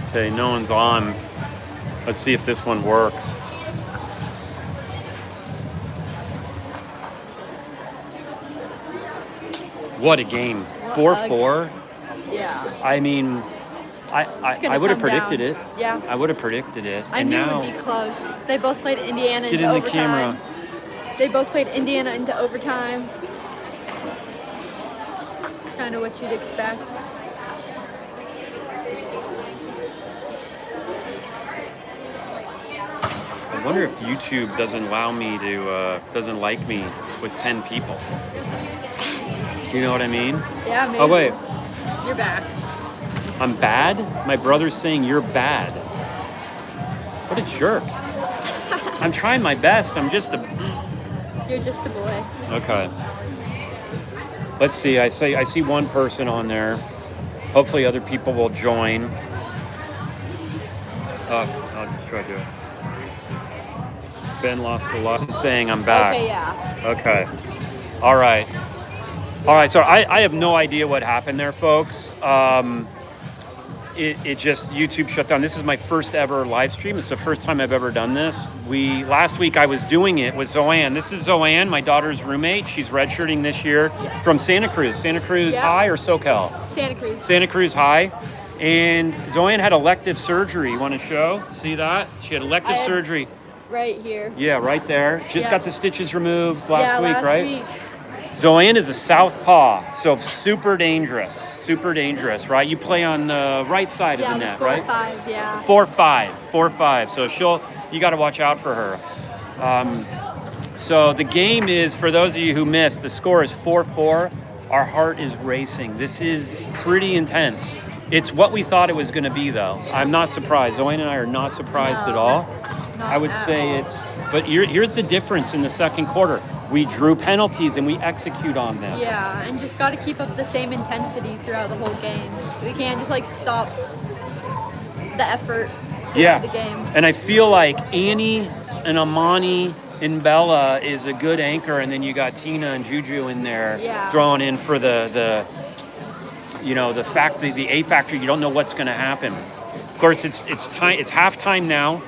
Okay, no one's on. Let's see if this one works. What a game. 4-4. Yeah. I mean, I would have predicted it. Yeah. I would have predicted it. I knew it would be close. They both played Indiana into overtime. Get in the camera. They both played Indiana into overtime. Kind of what you'd expect. I wonder if YouTube doesn't allow me to, doesn't like me with 10 people. You know what I mean? Yeah, maybe. Oh, wait. You're back. I'm bad? My brother's saying you're bad. What a jerk. I'm trying my best. I'm just a... You're just a boy. Okay. Let's see. I see one person on there. Hopefully other people will join. I'll just try to... Ben lost a lot. He's saying I'm back. Okay, yeah. Okay. All right. All right, so I have no idea what happened there, folks. It just, YouTube shut down. This is my first ever live stream. It's the first time I've ever done this. Last week I was doing it with Zoanne. This is Zoanne, my daughter's roommate. She's redshirting this year from Santa Cruz. Santa Cruz High or SoCal? Santa Cruz. Santa Cruz High. And Zoanne had elective surgery. You want to show? See that? She had elective surgery. Right here. Yeah, right there. Just got the stitches removed last week, right? Week. Zoanne is a southpaw, so super dangerous, right? You play on the right side of the net, right? 4-5, yeah. 4-5. So you got to watch out for her. So the game is, for those of you who missed, the score is 4-4. Our heart is racing. This is pretty intense. It's what we thought it was going to be, though. I'm not surprised. Zoanne and I are not surprised at all. I would say but here's the difference in the second quarter. We drew penalties and we execute on them. Yeah, and just got to keep up the same intensity throughout the whole game. We can't just stop the effort throughout the game. And I feel like Annie and Amani and Bella is a good anchor, and then you got Tina and Juju in there throwing in for the A factor. You don't know what's going to happen. Of course, it's time. It's halftime now.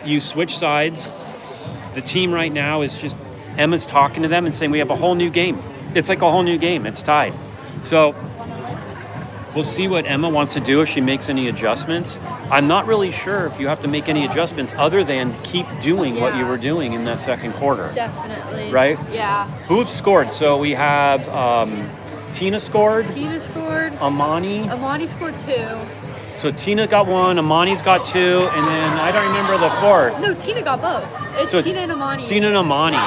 You switch sides. The team right now is just, Emma's talking to them and saying we have a whole new game. It's like a whole new game. It's tied. So we'll see what Emma wants to do, if she makes any adjustments. I'm not really sure if you have to make any adjustments other than keep doing what you were doing in that second quarter. Definitely. Right? Yeah. Who have scored? So we have Tina scored. Tina scored. Amani scored 2. So Tina got 1, Amani's got 2, and then I don't remember the 4th. No, Tina got both. It's Tina and Amani. Tina and Amani.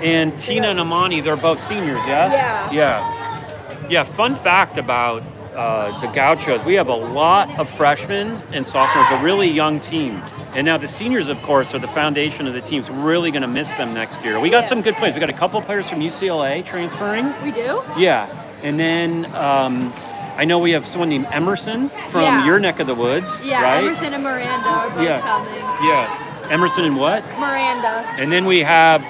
And Tina and Amani, they're both seniors, yes? Yeah, fun fact about the Gauchos, we have a lot of freshmen and sophomores, a really young team. And now the seniors, of course, are the foundation of the team, so we're really going to miss them next year. We got some good players. We got a couple of players from UCLA transferring. We do? Yeah. And then I know we have someone named Emerson from your neck of the woods, right? Emerson and Miranda are both coming. Yeah. Emerson and what? Miranda. And then we have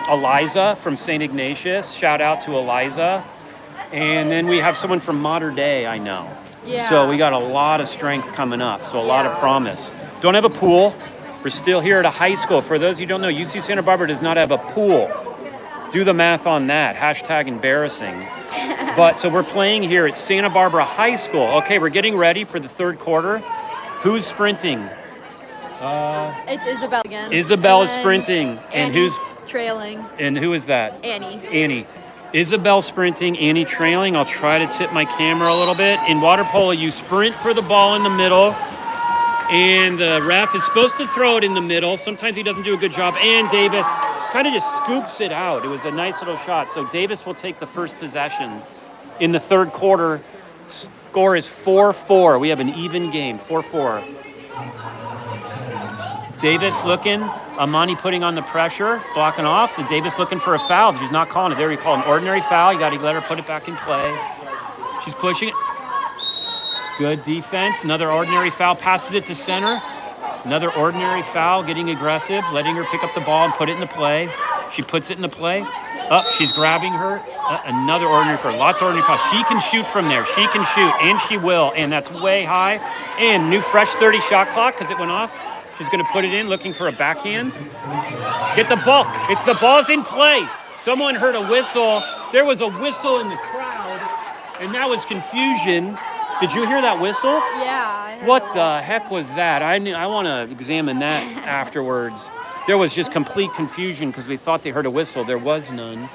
Eliza from St. Ignatius. Shout out to Eliza. And then we have someone from Mater Dei, I know. Yeah. So we got a lot of strength coming up, so a lot of promise. Don't have a pool. We're still here at a high school. For those of you who don't know, UC Santa Barbara does not have a pool. Do the math on that. # embarrassing. But so we're playing here at Santa Barbara High School. Okay, we're getting ready for the third quarter. Who's sprinting? It's Isabel again. Isabel is sprinting. And who's trailing? And who is that? Annie. Isabel sprinting, Annie trailing. I'll try to tip my camera a little bit. In water polo, you sprint for the ball in the middle, and the ref is supposed to throw it in the middle. Sometimes he doesn't do a good job, and Davis kind of just scoops it out. It was a nice little shot. So Davis will take the first possession in the third quarter. Score is 4-4. We have an even game, 4-4. Davis looking, Amani putting on the pressure, blocking off. The Davis looking for a foul. She's not calling it. There you call an ordinary foul. You got to let her put it back in play. She's pushing it. Good defense. Another ordinary foul. Passes it to center. Another ordinary foul, getting aggressive, letting her pick up the ball and put it into play. She puts it into play. She's grabbing her. Another ordinary foul. Lots of ordinary fouls. She can shoot from there. She can shoot, and she will. And that's way high. And new fresh 30 shot clock because it went off. She's going to put it in, looking for a backhand. Get the ball. The ball's in play. Someone heard a whistle. There was a whistle in the crowd, and that was confusion. Did you hear that whistle? Yeah. What the heck was that? I want to examine that afterwards. There was just complete confusion because we thought they heard a whistle. There was none.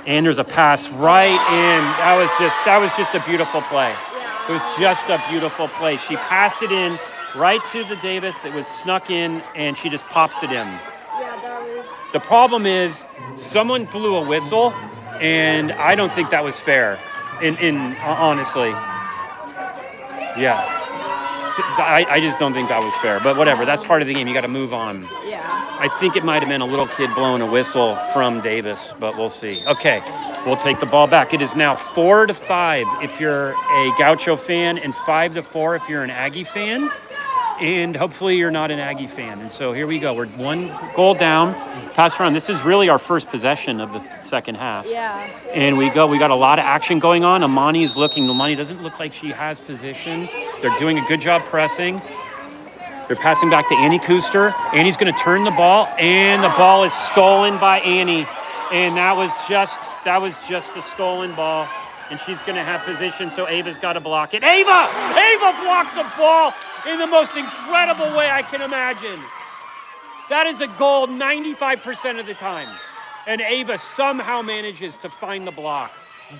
And there's a pass right in. That was just a beautiful play. It was just a beautiful play. She passed it in right to the Davis. It was snuck in, and she just pops it in. Yeah, that was. The problem is someone blew a whistle, and I don't think that was fair. Honestly, yeah, I just don't think that was fair. But whatever, that's part of the game. You got to move on. Yeah. I think it might have been a little kid blowing a whistle from Davis, but we'll see. Okay, we'll take the ball back. It is now 4-5 if you're a Gaucho fan, and 5-4 if you're an Aggie fan. And hopefully you're not an Aggie fan. And so here we go. We're 1 goal down. Pass around. This is really our first possession of the second half. Yeah. And we got a lot of action going on. Amani's looking. Amani doesn't look like she has position. They're doing a good job pressing. They're passing back to Annie Kuster. Annie's going to turn the ball, and the ball is stolen by Annie. And that was just a stolen ball. And she's going to have position, so Ava's got to block it. Ava blocks the ball in the most incredible way I can imagine. That is a goal 95% of the time. And Ava somehow manages to find the block.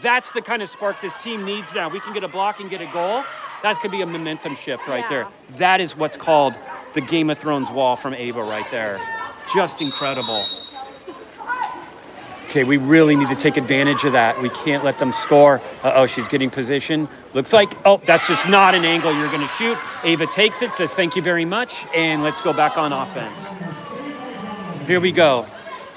That's the kind of spark this team needs now. We can get a block and get a goal. That could be a momentum shift right there. That is what's called the Game of Thrones wall from Ava right there. Just incredible. Okay, we really need to take advantage of that. We can't let them score. She's getting position. Looks like, that's just not an angle you're going to shoot. Ava takes it, says thank you very much, and let's go back on offense. Here we go.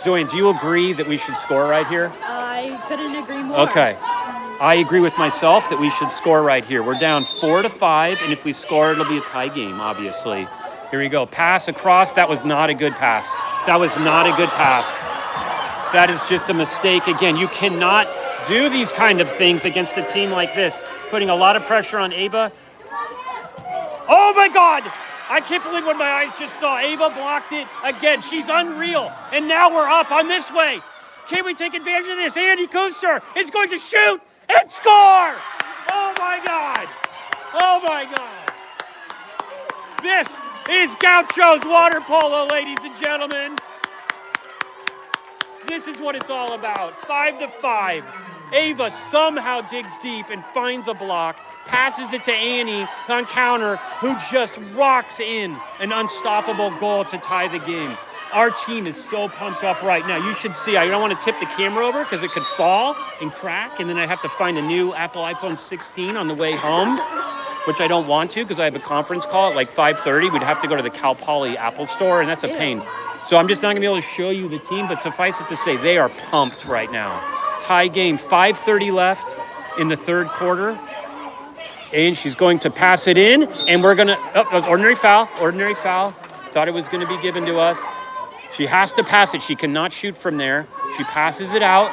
Zoe, do you agree that we should score right here? I couldn't agree more. Okay. I agree with myself that we should score right here. We're down 4-5, and if we score, it'll be a tie game, obviously. Here we go. Pass across. That was not a good pass. That is just a mistake. Again, you cannot do these kind of things against a team like this. Putting a lot of pressure on Ava. Oh my God! I can't believe what my eyes just saw. Ava blocked it again. She's unreal. And now we're up on this way. Can we take advantage of this? Annie Kuster is going to shoot and score! Oh my God! Oh my God! This is Gaucho's water polo, ladies and gentlemen. This is what it's all about. 5-5. Ava somehow digs deep and finds a block, passes it to Annie on counter, who just rocks in an unstoppable goal to tie the game. Our team is so pumped up right now. You should see. I don't want to tip the camera over because it could fall and crack, and then I have to find a new Apple iPhone 16 on the way home, which I don't want to because I have a conference call at like 5:30. We'd have to go to the Cal Poly Apple store, and that's a pain. So I'm just not going to be able to show you the team, but suffice it to say, they are pumped right now. Tie game, 5:30 left in the third quarter. And she's going to pass it in, and we're going to, that was ordinary foul. Thought it was going to be given to us. She has to pass it. She cannot shoot from there. She passes it out.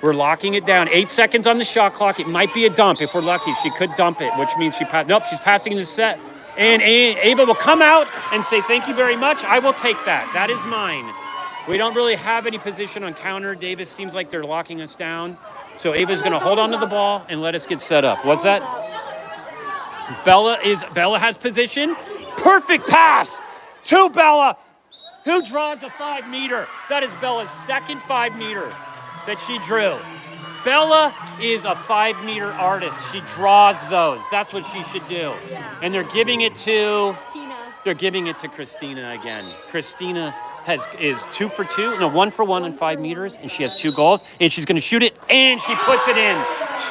We're locking it down. 8 seconds on the shot clock. It might be a dump if we're lucky. She could dump it, which means she's passing the set. And Ava will come out and say, thank you very much. I will take that. That is mine. We don't really have any position on counter. Davis seems like they're locking us down. So Ava's going to hold on to the ball and let us get set up. What's that? Bella has position. Perfect pass to Bella, who draws a 5-meter. That is Bella's second 5-meter that she drew. Bella is a 5-meter artist. She draws those. That's what she should do. Yeah. And they're giving it to Tina. They're giving it to Christina again. Christina is 2 for 2, no, 1 for 1 on 5 meters, and she has 2 goals, and she's going to shoot it, and she puts it in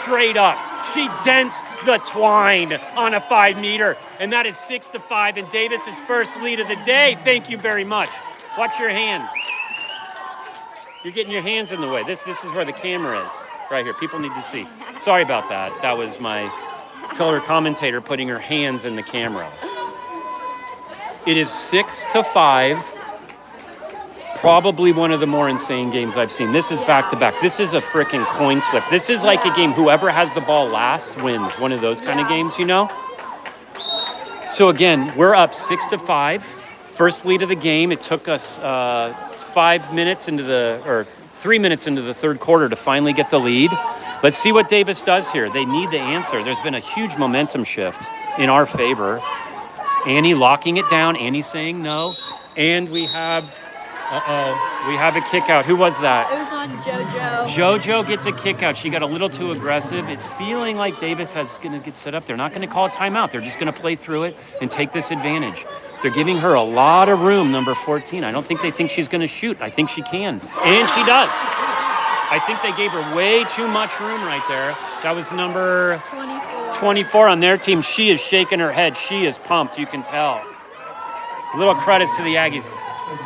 straight up. She dents the twine on a 5-meter, and that is 6-5, and Davis's first lead of the day. Thank you very much. Watch your hand. You're getting your hands in the way. This is where the camera is, right here. People need to see. Sorry about that. That was my color commentator putting her hands in the camera. It is 6-5. Probably one of the more insane games I've seen. This is back-to-back. This is a freaking coin flip. This is like a game, whoever has the ball last wins. One of those kind of games, you know? So again, we're up 6-5. First lead of the game. It took us 3 minutes into the third quarter to finally get the lead. Let's see what Davis does here. They need the answer. There's been a huge momentum shift in our favor. Annie locking it down. Annie saying no. And we have a kick out. Who was that? It was on JoJo. JoJo gets a kick out. She got a little too aggressive. It's feeling like Davis is going to get set up. They're not going to call a timeout. They're just going to play through it and take this advantage. They're giving her a lot of room, number 14. I don't think they think she's going to shoot. I think she can. And she does. I think they gave her way too much room right there. That was number 24 on their team. She is shaking her head. She is pumped. You can tell. Little credits to the Aggies.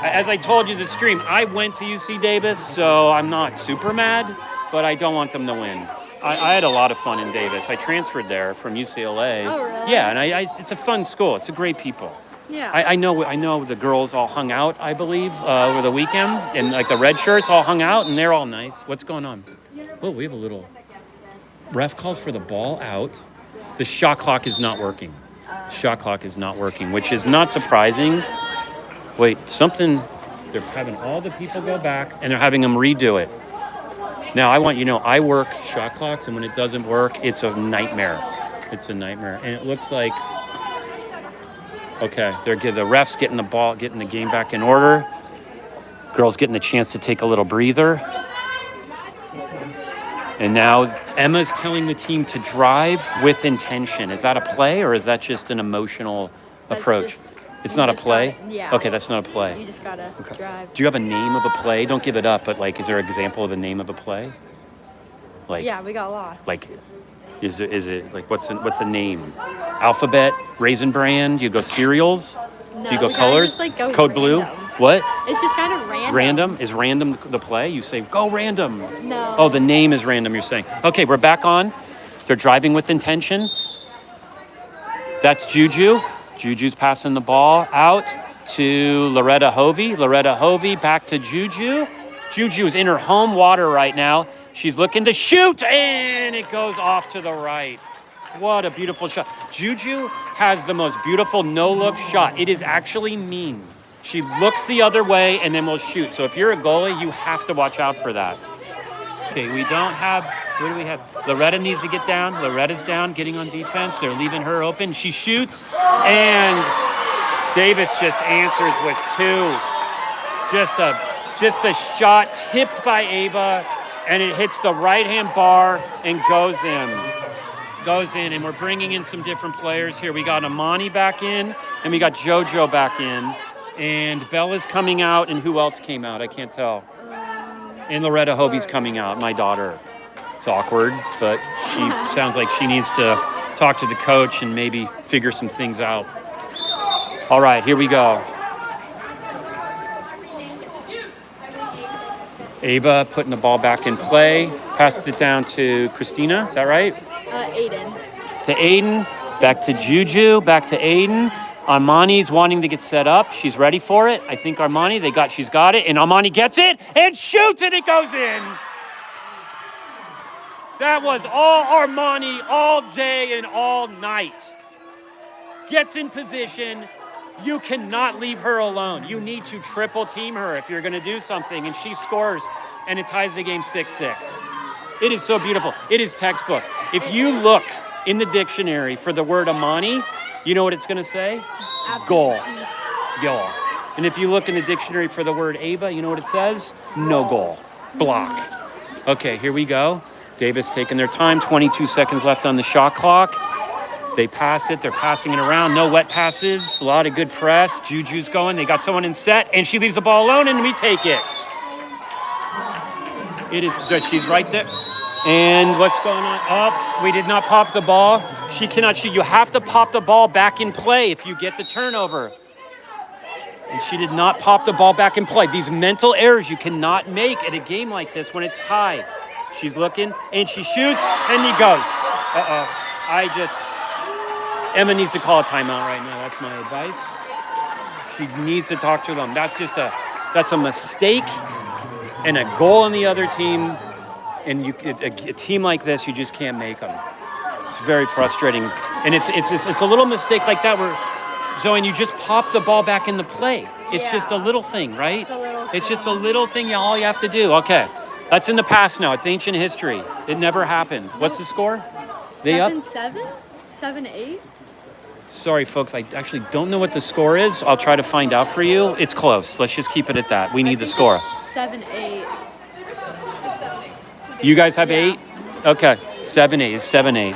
As I told you the stream, I went to UC Davis, so I'm not super mad, but I don't want them to win. I had a lot of fun in Davis. I transferred there from UCLA. Oh, really? Yeah, and it's a fun school. It's a great people. Yeah. I know the girls all hung out, I believe, over the weekend, and like the red shirts all hung out, and they're all nice. What's going on? Oh, we have a little ref calls for the ball out. The shot clock is not working. Shot clock is not working, which is not surprising. Wait, they're having all the people go back, and they're having them redo it. Now, I want you to know, I work shot clocks, and when it doesn't work, it's a nightmare. It's a nightmare. And it looks like, okay, the refs getting the game back in order. Girls getting a chance to take a little breather. And now Emma's telling the team to drive with intention. Is that a play, or is that just an emotional approach? It's not a play? Yeah. Okay, that's not a play. You just gotta drive. Do you have a name of a play? Don't give it up, but like, is there an example of the name of a play? Like, yeah, we got lots. Like, is it like what's a name? Alphabet, Raisin Bran? Do you go cereals? No, Do you go we colors? just, like, go Code Blue? random. What? It's just kind of random. Random? Is random the play? You say, go random. No. Oh, the name is random, you're saying. Okay, we're back on. They're driving with intention. That's Juju. Juju's passing the ball out to Loretta Hovey. Loretta Hovey back to Juju. Juju is in her home water right now. She's looking to shoot, and it goes off to the right. What a beautiful shot. Juju has the most beautiful no-look shot. It is actually mean. She looks the other way and then will shoot. So if you're a goalie, you have to watch out for that. Okay, what do we have? Loretta needs to get down. Loretta's down, getting on defense. They're leaving her open. She shoots, and Davis just answers with two. Just a shot tipped by Ava, and it hits the right-hand bar and goes in. And we're bringing in some different players here. We got Amani back in, and we got JoJo back in. And Bella's coming out, and who else came out? I can't tell. And Loretta Hovey's coming out, my daughter. It's awkward, but she sounds like she needs to talk to the coach and maybe figure some things out. All right, here we go. Ava putting the ball back in play. Passes it down to Christina. Is that right? Aiden. To Aiden. Back to Juju. Back to Aiden. Armani's wanting to get set up. She's ready for it. I think she's got it. And Armani gets it and shoots, and it goes in. That was all Armani all day and all night. Gets in position. You cannot leave her alone. You need to triple team her if you're going to do something. And she scores, and it ties the game 6-6. It is so beautiful. It is textbook. If you look in the dictionary for the word Amani, you know what it's going to say? Goal. Goal. And if you look in the dictionary for the word Ava, you know what it says? No goal. Block. Okay, here we go. Davis taking their time. 22 seconds left on the shot clock. They pass it. They're passing it around. No wet passes. A lot of good press. Juju's going. They got someone in set, and she leaves the ball alone, and we take it. It is good. She's right there. And what's going on? Oh, we did not pop the ball. She cannot shoot. You have to pop the ball back in play if you get the turnover. And she did not pop the ball back in play. These mental errors you cannot make at a game like this when it's tied. She's looking, and she shoots, and he goes. Emma needs to call a timeout right now. That's my advice. She needs to talk to them. That's a mistake and a goal on the other team. And a team like this, you just can't make them. It's very frustrating. And it's a little mistake like that where, Zoe, you just pop the ball back in the play. It's just a little thing, right? It's just a little thing all you have to do. Okay, that's in the past now. It's ancient history. It never happened. What's the score? They up? 7-7? 7-8? Sorry, folks. I actually don't know what the score is. I'll try to find out for you. It's close. Let's just keep it at that. We need the score. 7-8. You guys have 8? Okay, 7-8 is 7-8.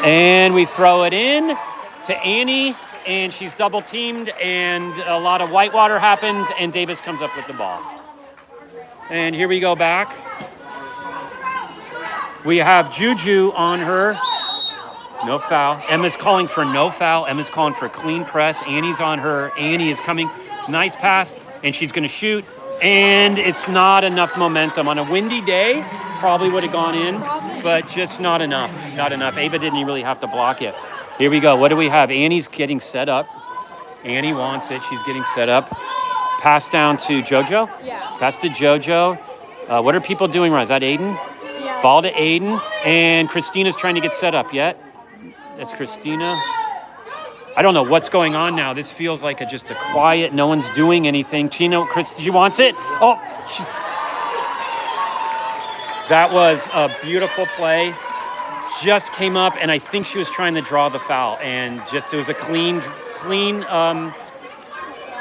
And we throw it in to Annie, and she's double teamed, and a lot of whitewater happens, and Davis comes up with the ball. And here we go back. We have Juju on her. No foul. Emma's calling for no foul. Emma's calling for clean press. Annie's on her. Annie is coming. Nice pass, and she's going to shoot. And it's not enough momentum. On a windy day, probably would have gone in, but just not enough. Not enough. Ava didn't really have to block it. Here we go. What do we have? Annie's getting set up. Annie wants it. She's getting set up. Pass down to JoJo. Yeah. Pass to JoJo. What are people doing right? Is that Aiden? Yeah. Ball to Aiden. And Christina's trying to get set up yet. That's Christina. I don't know what's going on now. This feels like just a quiet, no one's doing anything. Tina, she wants it. Oh, that was a beautiful play. Just came up, and I think she was trying to draw the foul, and it was a clean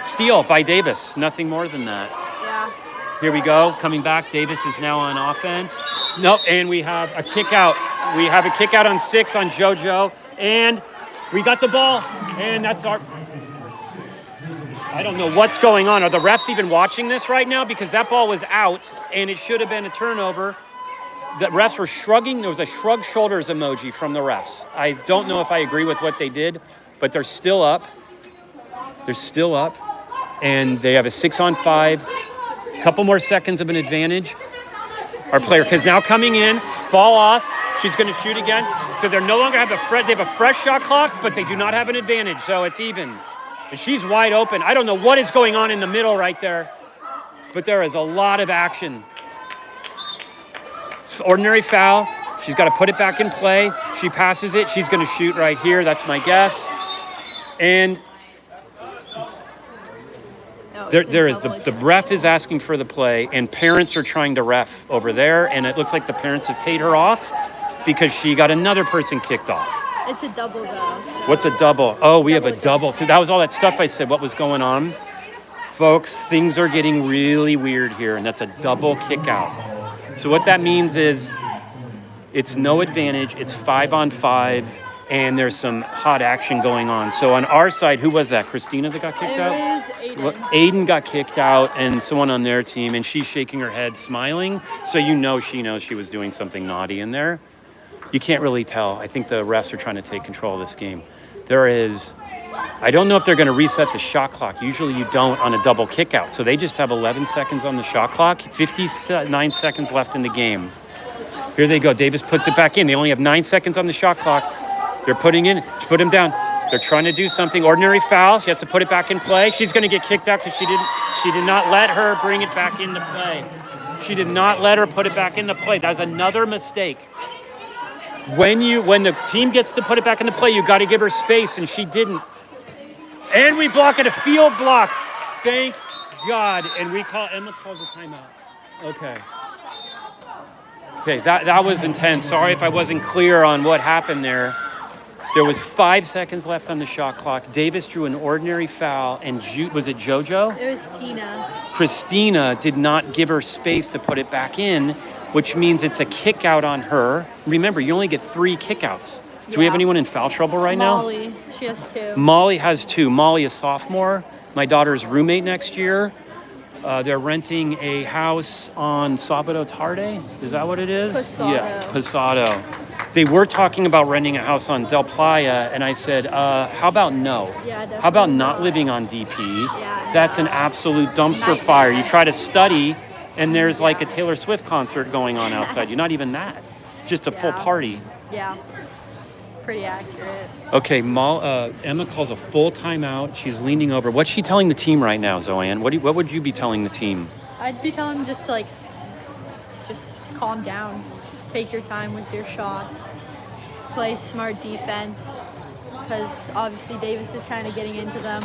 steal by Davis. Nothing more than that. Yeah. Here we go, coming back. Davis is now on offense. Nope, and we have a kick out. We have a kick out on 6 on JoJo, and we got the ball, and that's our... I don't know what's going on. Are the refs even watching this right now? Because that ball was out, and it should have been a turnover. The refs were shrugging. There was a shrug shoulders emoji from the refs. I don't know if I agree with what they did, but they're still up. They're still up, and they have a 6-on-5. A couple more seconds of an advantage. Our player, because now coming in, ball off. She's going to shoot again. So they no longer have they have a fresh shot clock, but they do not have an advantage. So it's even. And she's wide open. I don't know what is going on in the middle right there, but there is a lot of action. It's ordinary foul. She's got to put it back in play. She passes it. She's going to shoot right here. That's my guess. And there is the ref is asking for the play, and parents are trying to ref over there. And it looks like the parents have paid her off because she got another person kicked off. It's a double, though. So. What's a double? Oh, we have a double. So that was all that stuff I said. What was going on? Folks, things are getting really weird here, and that's a double kick out. So what that means is it's no advantage. It's 5-on-5, and there's some hot action going on. So on our side, who was that? Christina that got kicked out? It was Aiden. Aiden got kicked out, and someone on their team, and she's shaking her head, smiling. So she knows she was doing something naughty in there. You can't really tell. I think the refs are trying to take control of this game. I don't know if they're going to reset the shot clock. Usually you don't on a double kick out. So they just have 11 seconds on the shot clock, 59 seconds left in the game. Here they go. Davis puts it back in. They only have 9 seconds on the shot clock. They're putting in, put him down. They're trying to do something. Ordinary foul. She has to put it back in play. She's going to get kicked out because she did not let her bring it back into play. She did not let her put it back into play. That's another mistake. When the team gets to put it back into play, you got to give her space, and she didn't. And we block it, a field block. Thank God. And Emma calls a timeout. Okay, that was intense. Sorry if I wasn't clear on what happened there. There was 5 seconds left on the shot clock. Davis drew an ordinary foul, and was it JoJo? It was Tina. Christina did not give her space to put it back in, which means it's a kick out on her. Remember, you only get 3 kickouts. Do we have anyone in foul trouble right now? Molly, she has 2. Molly has 2. Molly is sophomore, my daughter's roommate next year. They're renting a house on Sabado Tarde. Is that what it is? Posado. Yeah, Posado. They were talking about renting a house on Del Playa, and I said, how about no? Yeah, definitely. How about not living on DP? Yeah, That's an absolute dumpster fire. You try to study, and there's like a Taylor Swift concert going on outside. You're not even that. Just a full party. Yeah. pretty accurate. Okay, Emma calls a full timeout. She's leaning over. What's she telling the team right now, Zoanne? What would you be telling the team? I'd be telling them just to, like, just calm down. Take your time with your shots. Play smart defense. Because obviously Davis is kind of getting into them.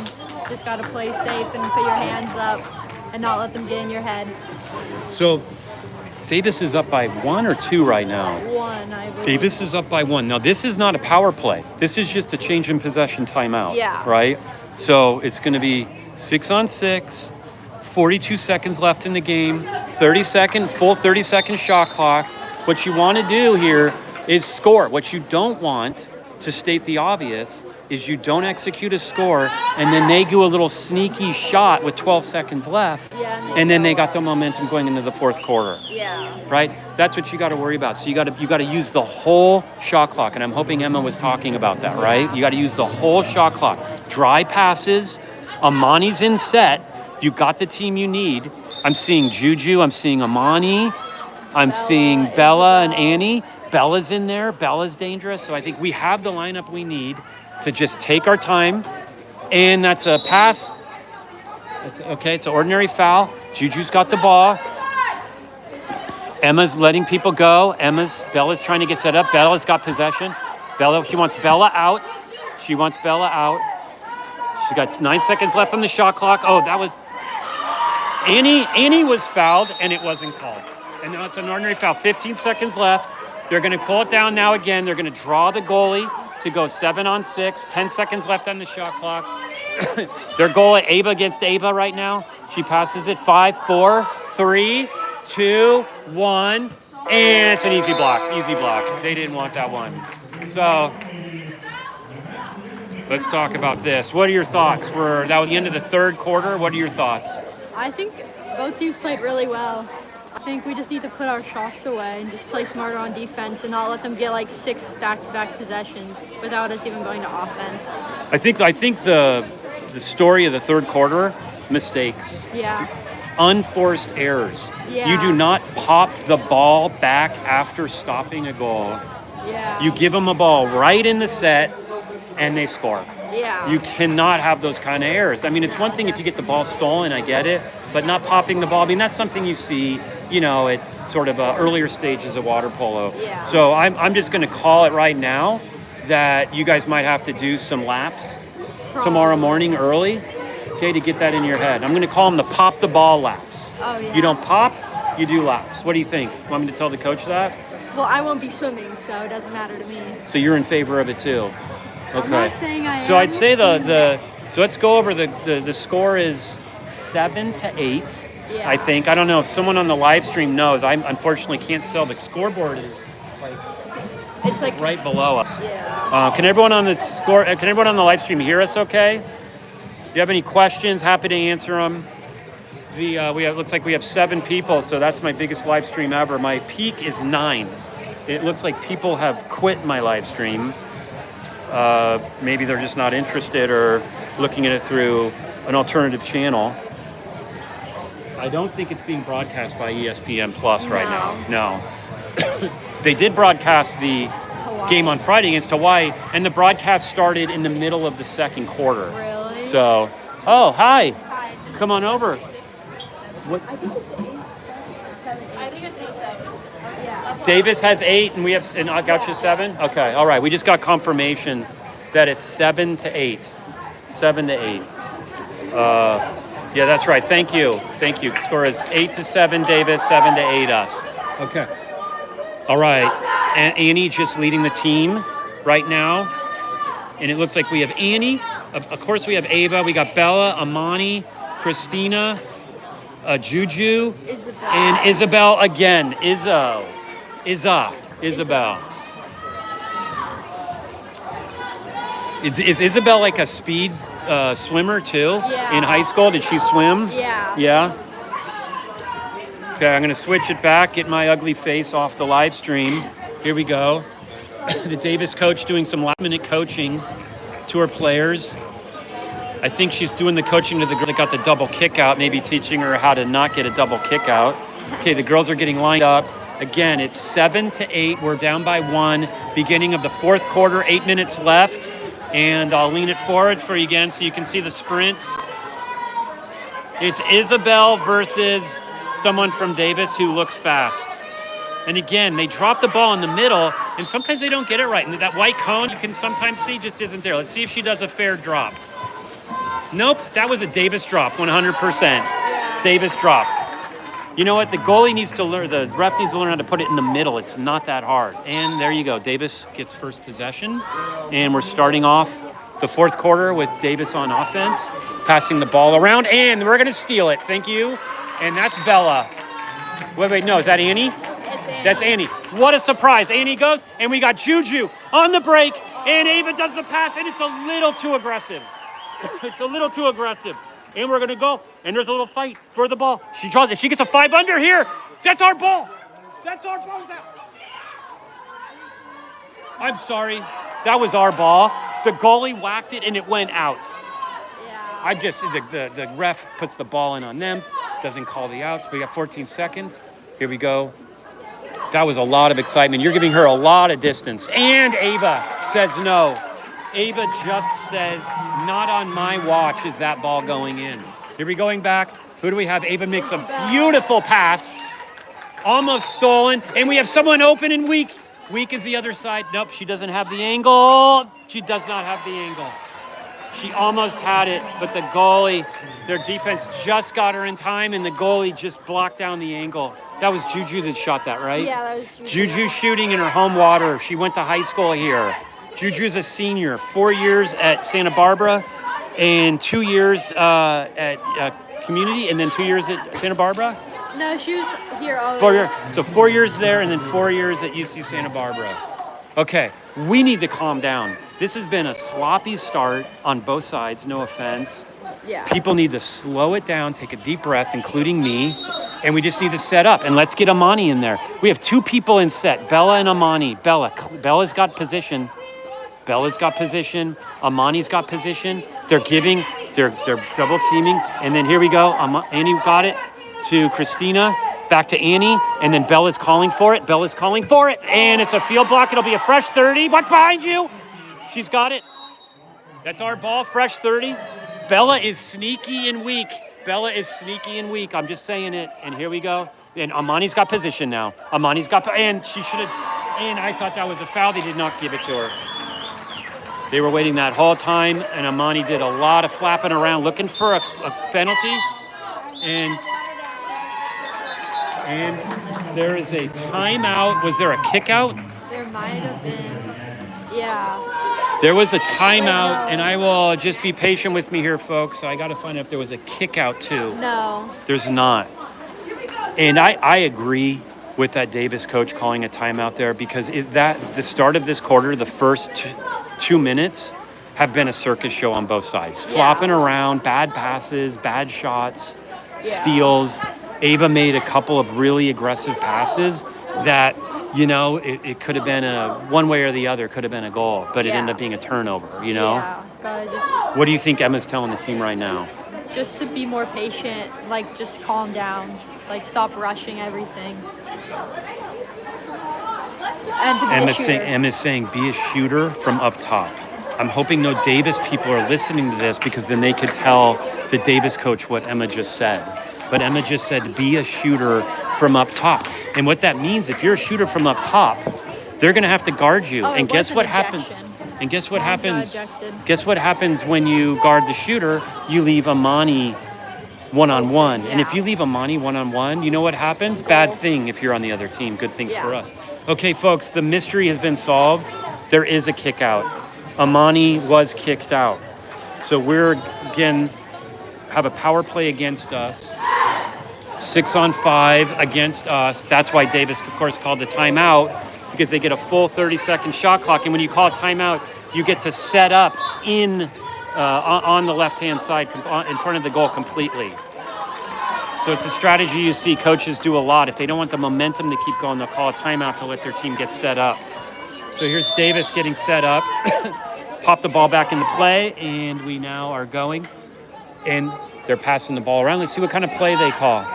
Just got to play safe and put your hands up and not let them get in your head. So Davis is up by 1 or 2 right now. 1, I believe. Davis is up by 1. Now, this is not a power play. This is just a change in possession timeout. Yeah. Right? So it's going to be 6-on-6, 42 seconds left in the game, full 30-second shot clock. What you want to do here is score. What you don't want, to state the obvious, is you don't execute a score and then they do a little sneaky shot with 12 seconds left, and then they got the momentum going into the fourth quarter. Yeah. Right? That's what you got to worry about. So you got to use the whole shot clock, and I'm hoping Emma was talking about that, right? You got to use the whole shot clock. Dry passes, Amani's in set. You got the team you need. I'm seeing Juju, I'm seeing Amani, I'm seeing Bella and Annie. Bella's in there. Bella's dangerous. So I think we have the lineup we need to just take our time. And that's a pass. Okay, it's an ordinary foul. Juju's got the ball. Emma's letting people go. Bella's trying to get set up. Bella's got possession. She wants Bella out. She got 9 seconds left on the shot clock. Oh, that was... Annie was fouled, and it wasn't called. And now it's an ordinary foul. 15 seconds left. They're going to pull it down now again. They're going to draw the goalie to go 7-on-6. 10 seconds left on the shot clock. Their goal at Ava against Ava right now. She passes it 5, 4, 3, 2, 1. And it's an easy block. Easy block. They didn't want that one. So let's talk about this. What are your thoughts? That was the end of the third quarter. What are your thoughts? I think both teams played really well. I think we just need to put our shots away and just play smarter on defense and not let them get like 6 back-to-back possessions without us even going to offense. I think the story of the third quarter, mistakes. Yeah. Unforced errors. Yeah. You do not pop the ball back after stopping a goal. Yeah. You give them a ball right in the set and they score. Yeah. You cannot have those kind of errors. I mean, it's one thing if you get the ball stolen, I get it, but not popping the ball. I mean, that's something you see, at sort of earlier stages of water polo. Yeah. So I'm just going to call it right now that you guys might have to do some laps tomorrow morning early, okay, to get that in your head. I'm going to call them the pop the ball laps. Oh, yeah. You don't pop, you do laps. What do you think? Want me to tell the coach that? Well, I won't be swimming, so it doesn't matter to me. So you're in favor of it too? Okay. I'm not saying I am. So I'd say so let's go over the score is 7-8. Yeah. I think. I don't know if someone on the live stream knows. I unfortunately can't tell. The scoreboard is it's like right below us. Yeah. Can everyone on the live stream hear us okay? Do you have any questions? Happy to answer them. Looks like we have 7 people, so that's my biggest live stream ever. My peak is 9. It looks like people have quit my live stream. Maybe they're just not interested or looking at it through an alternative channel. I don't think it's being broadcast by ESPN Plus right now. No. They did broadcast the Hawaii. game on Friday against Hawaii, and the broadcast started in the middle of the second quarter. Really? So, hi. Hi. Come on over. What? I think it's 8, 7, 8. I think it's 8, 7. Yeah. Davis has 8, and I got you 7. Okay, all right. We just got confirmation that it's 7-8. 7-8. Yeah, that's right. Thank you. The score is 8-7 Davis, 7-8 us. Okay. All right. And Annie just leading the team right now. And it looks like we have Annie. Of course, we have Ava. We got Bella, Amani, Christina, Juju, Isabel. and Isabel again. Isabel. Is Isabel like a speed swimmer too? Yeah. In high school, did she swim? Yeah. Yeah. Okay, I'm gonna switch it back, get my ugly face off the live stream. Here we go. The Davis coach doing some last-minute coaching to her players. I think she's doing the coaching to the girl that got the double kick out, maybe teaching her how to not get a double kick out. Okay, the girls are getting lined up. Again, it's 7-8. We're down by 1. Beginning of the fourth quarter, 8 minutes left. And I'll lean it forward for you again so you can see the sprint. It's Isabel versus someone from Davis who looks fast. And again, they drop the ball in the middle, and sometimes they don't get it right. And that white cone you can sometimes see just isn't there. Let's see if she does a fair drop. Nope, that was a Davis drop, 100%. Davis drop. You know what? The goalie needs to learn, the ref needs to learn how to put it in the middle. It's not that hard. And there you go. Davis gets first possession. And we're starting off the fourth quarter with Davis on offense, passing the ball around. And we're going to steal it. Thank you. And that's Bella. Wait, no, is that Annie? That's Annie. What a surprise. Annie goes, and we got Juju on the break. And Ava does the pass, and it's a little too aggressive. It's a little too aggressive. And we're going to go, and there's a little fight for the ball. She draws it. She gets a 5 under here. That's our ball. That's our ball. I'm sorry. That was our ball. The goalie whacked it, and it went out. Yeah. I just, the ref puts the ball in on them, doesn't call the outs. We got 14 seconds. Here we go. That was a lot of excitement. You're giving her a lot of distance. And Ava says no. Ava just says, not on my watch is that ball going in. Here we going back. Who do we have? Ava makes a beautiful pass. Almost stolen. And we have someone open and weak. Weak is the other side. Nope, she doesn't have the angle. She does not have the angle. She almost had it, but the goalie, their defense just got her in time, and the goalie just blocked down the angle. That was Juju that shot that, right? Yeah, that was Juju. Juju shooting in her home water. She went to high school here. Juju's a senior, 4 years at Santa Barbara and 2 years at Community, and then 2 years at Santa Barbara? No, she was here all 4 years. So 4 years there and then 4 years at UC Santa Barbara. Okay, we need to calm down. This has been a sloppy start on both sides, no offense. Yeah. People need to slow it down, take a deep breath, including me, and we just need to set up, and let's get Amani in there. We have 2 people in set, Bella and Amani. Bella's got position. Amani's got position. They're double teaming, and then here we go. Annie got it to Christina, back to Annie, and then Bella's calling for it. And it's a field block. It'll be a fresh 30. Watch behind you. She's got it. That's our ball, fresh 30. Bella is sneaky and weak. I'm just saying it. And here we go. And Amani's got position now. And she should have, and I thought that was a foul. They did not give it to her. They were waiting that whole time, and Amani did a lot of flapping around looking for a penalty. And there is a timeout. Was there a kick out? There might have been. Yeah. There was a timeout, and I will just be patient with me here, folks. I got to find out if there was a kick out, too. No. There's not. And I agree with that Davis coach calling a timeout there, because the start of this quarter, the first 2 minutes, have been a circus show on both sides. Yeah. Flopping around, bad passes, bad shots, steals. Ava made a couple of really aggressive passes that, it could have been one way or the other, could have been a goal, but it ended up being a turnover, Yeah. What do you think Emma's telling the team right now? Just to be more patient, just calm down, stop rushing everything. And to be a shooter. Emma's saying, be a shooter from up top. I'm hoping no Davis people are listening to this, because then they could tell the Davis coach what Emma just said. But Emma just said, be a shooter from up top. And what that means, if you're a shooter from up top, they're going to have to guard you. Oh, and guess what happens? And guess what happens? Guess what happens when you guard the shooter? You leave Amani one-on-one. Yeah. And if you leave Amani one-on-one, you know what happens? Bad thing if you're on the other team. Good things for us. Okay, folks, the mystery has been solved. There is a kick out. Amani was kicked out. So we're, again, have a power play against us. 6-on-5 against us. That's why Davis, of course, called the timeout, because they get a full 30-second shot clock. And when you call a timeout, you get to set up on the left-hand side in front of the goal completely. So it's a strategy you see coaches do a lot. If they don't want the momentum to keep going, they'll call a timeout to let their team get set up. So here's Davis getting set up. Pop the ball back into play, and we now are going. And they're passing the ball around. Let's see what kind of play they call.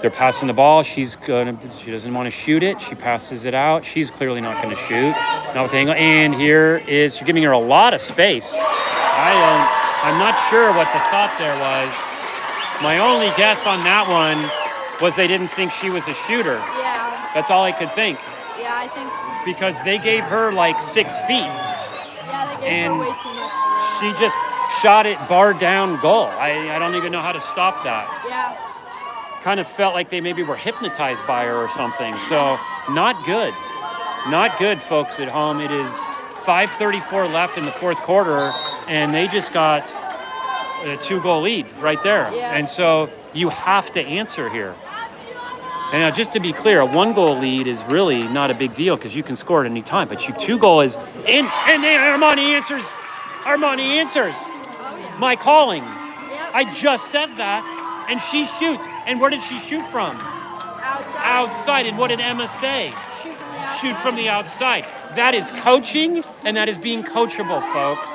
They're passing the ball. She doesn't want to shoot it. She passes it out. She's clearly not going to shoot. Not with the angle. And here is, you're giving her a lot of space. I'm not sure what the thought there was. My only guess on that one was they didn't think she was a shooter. Yeah. That's all I could think. Yeah, I think. Because they gave her like 6 feet. Yeah, they gave her way too much. She just shot it bar down goal. I don't even know how to stop that. Yeah. Kind of felt like they maybe were hypnotized by her or something. So not good. Not good, folks at home. It is 5:34 left in the fourth quarter, and they just got a 2-goal lead right there. Yeah. And so you have to answer here. And now, just to be clear, a 1-goal lead is really not a big deal because you can score at any time. But 2-goal is in, and Armani answers. Armani answers. Oh, yeah. My calling. Yep. I just said that, and she shoots. And where did she shoot from? Outside. Outside. And what did Emma say? Shoot from the outside. Shoot from the outside. That is coaching, and that is being coachable, folks.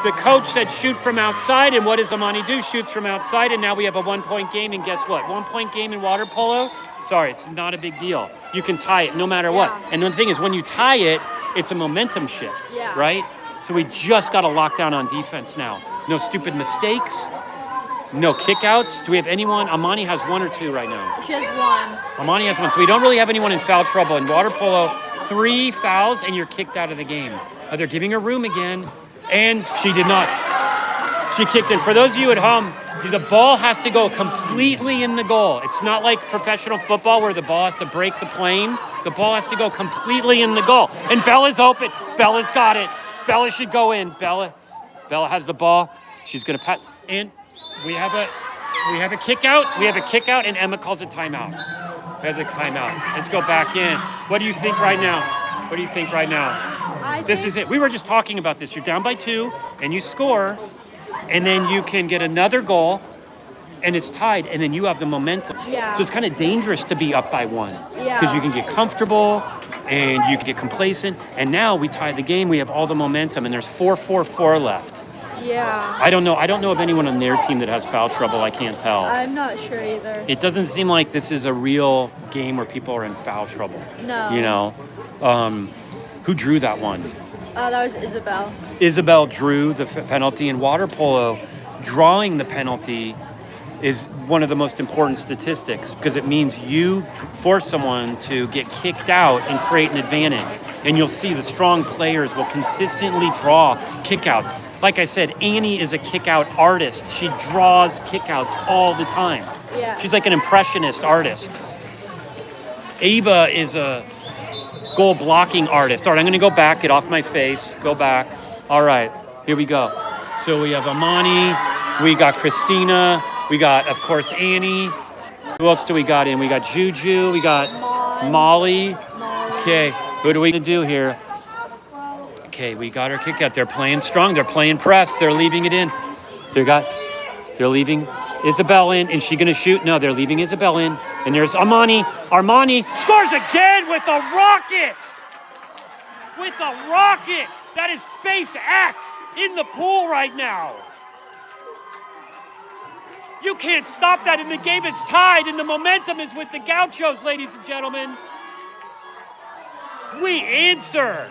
The coach said shoot from outside, and what does Amani do? Shoots from outside, and now we have a 1-point game, and guess what? 1-point game in water polo? Sorry, it's not a big deal. You can tie it no matter what. And the thing is, when you tie it, it's a momentum shift, right? So we just got to lock down on defense now. No stupid mistakes. No kickouts. Do we have anyone? Amani has 1 or 2 right now. She has 1. Amani has 1. So we don't really have anyone in foul trouble. In water polo, 3 fouls and you're kicked out of the game. They're giving her room again, and she did not. She kicked in. For those of you at home, the ball has to go completely in the goal. It's not like professional football where the ball has to break the plane. The ball has to go completely in the goal. And Bella's open. Bella's got it. Bella should go in. Bella has the ball. She's going to pat. And we have a kick out. We have a kick out, and Emma calls a timeout. There's a timeout. Let's go back in. What do you think right now? What do you think right now? This is it. We were just talking about this. You're down by 2, and you score, and then you can get another goal, and it's tied, and then you have the momentum. Yeah. So it's kind of dangerous to be up by 1. Yeah. Because you can get comfortable, and you can get complacent, and now we tie the game. We have all the momentum, and there's 4-4-4 left. Yeah. I don't know of anyone on their team that has foul trouble. I can't tell. I'm not sure either. It doesn't seem like this is a real game where people are in foul trouble. No. You know? Who drew that one? That was Isabel. Isabel drew the penalty in water polo. Drawing the penalty is one of the most important statistics because it means you force someone to get kicked out and create an advantage. And you'll see the strong players will consistently draw kickouts. Like I said, Annie is a kick-out artist. She draws kickouts all the time. Yeah. She's like an impressionist artist. Ava is a goal blocking artist. All right, I'm going to go back, get off my face, go back. All right, here we go. So we have Amani, we got Christina, we got, of course, Annie. Who else do we got in? We got Juju, we got Molly. Okay, what are we going to do here? Okay, we got our kick out. They're playing strong. They're playing press. They're leaving it in. They're leaving Isabel in. Is she going to shoot? No, they're leaving Isabel in. And there's Armani. Armani scores again with a rocket. With a rocket. That is SpaceX in the pool right now. You can't stop that, and the game is tied, and the momentum is with the Gauchos, ladies and gentlemen. We answer.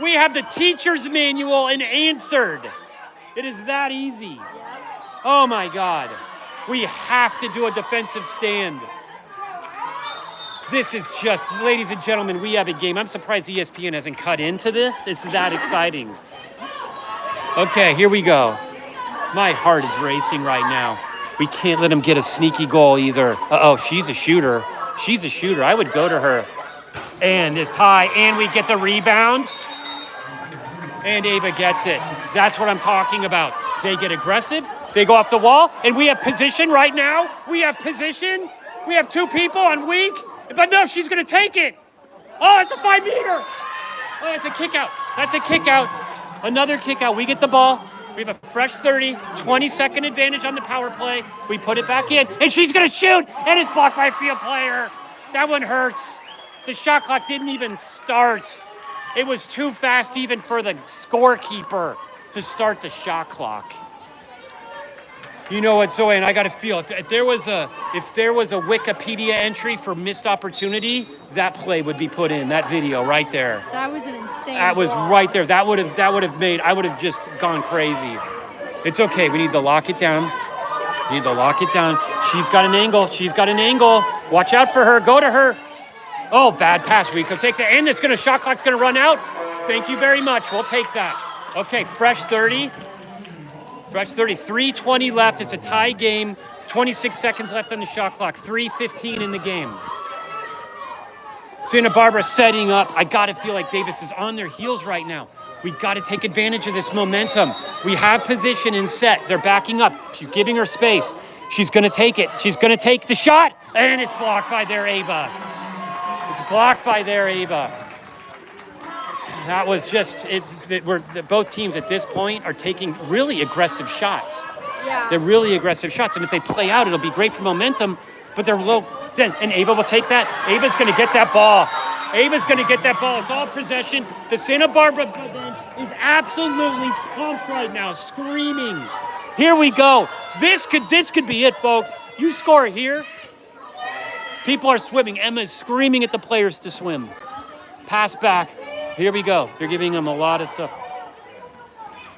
We have the teacher's manual and answered. It is that easy. Oh my God. We have to do a defensive stand. This is just, ladies and gentlemen, we have a game. I'm surprised ESPN hasn't cut into this. It's that exciting. Okay, here we go. My heart is racing right now. We can't let him get a sneaky goal either. Uh-oh, she's a shooter. She's a shooter. I would go to her. And this tie, and we get the rebound. And Ava gets it. That's what I'm talking about. They get aggressive. They go off the wall. And we have position right now. We have position. We have 2 people on weak. But no, she's going to take it. Oh, it's a 5-meter. Oh, that's a kick out. That's a kick out. Another kick out. We get the ball. We have a fresh 30, 20-second advantage on the power play. We put it back in. And she's going to shoot. And it's blocked by a field player. That one hurts. The shot clock didn't even start. It was too fast even for the scorekeeper to start the shot clock. You know what, Zoe, and I got to feel if there was a Wikipedia entry for missed opportunity, that play would be put in, that video right there. That was an insane. That was block. right there. That would have made. I would have just gone crazy. It's okay. We need to lock it down. We need to lock it down. She's got an angle. She's got an angle. Watch out for her. Go to her. Oh, bad pass, Rico. Take the end. Shot clock's gonna run out. Thank you very much. We'll take that. Okay, fresh 30. Fresh 30. 3:20 left. It's a tie game. 26 seconds left on the shot clock. 3:15 in the game. Santa Barbara setting up. I gotta feel like Davis is on their heels right now. We gotta take advantage of this momentum. We have position and set. They're backing up. She's giving her space. She's gonna take it. She's gonna take the shot, and it's blocked by their Ava. It's blocked by their Ava. That was just, both teams at this point are taking really aggressive shots. Yeah. They're really aggressive shots, and if they play out, it'll be great for momentum, but they're low. And Ava will take that. Ava's gonna get that ball. Ava's gonna get that ball. It's all possession. The Santa Barbara bench is absolutely pumped right now, screaming. Here we go. This could be it, folks. You score here, people are swimming. Emma's screaming at the players to swim. Pass back. Here we go. They're giving them a lot of stuff.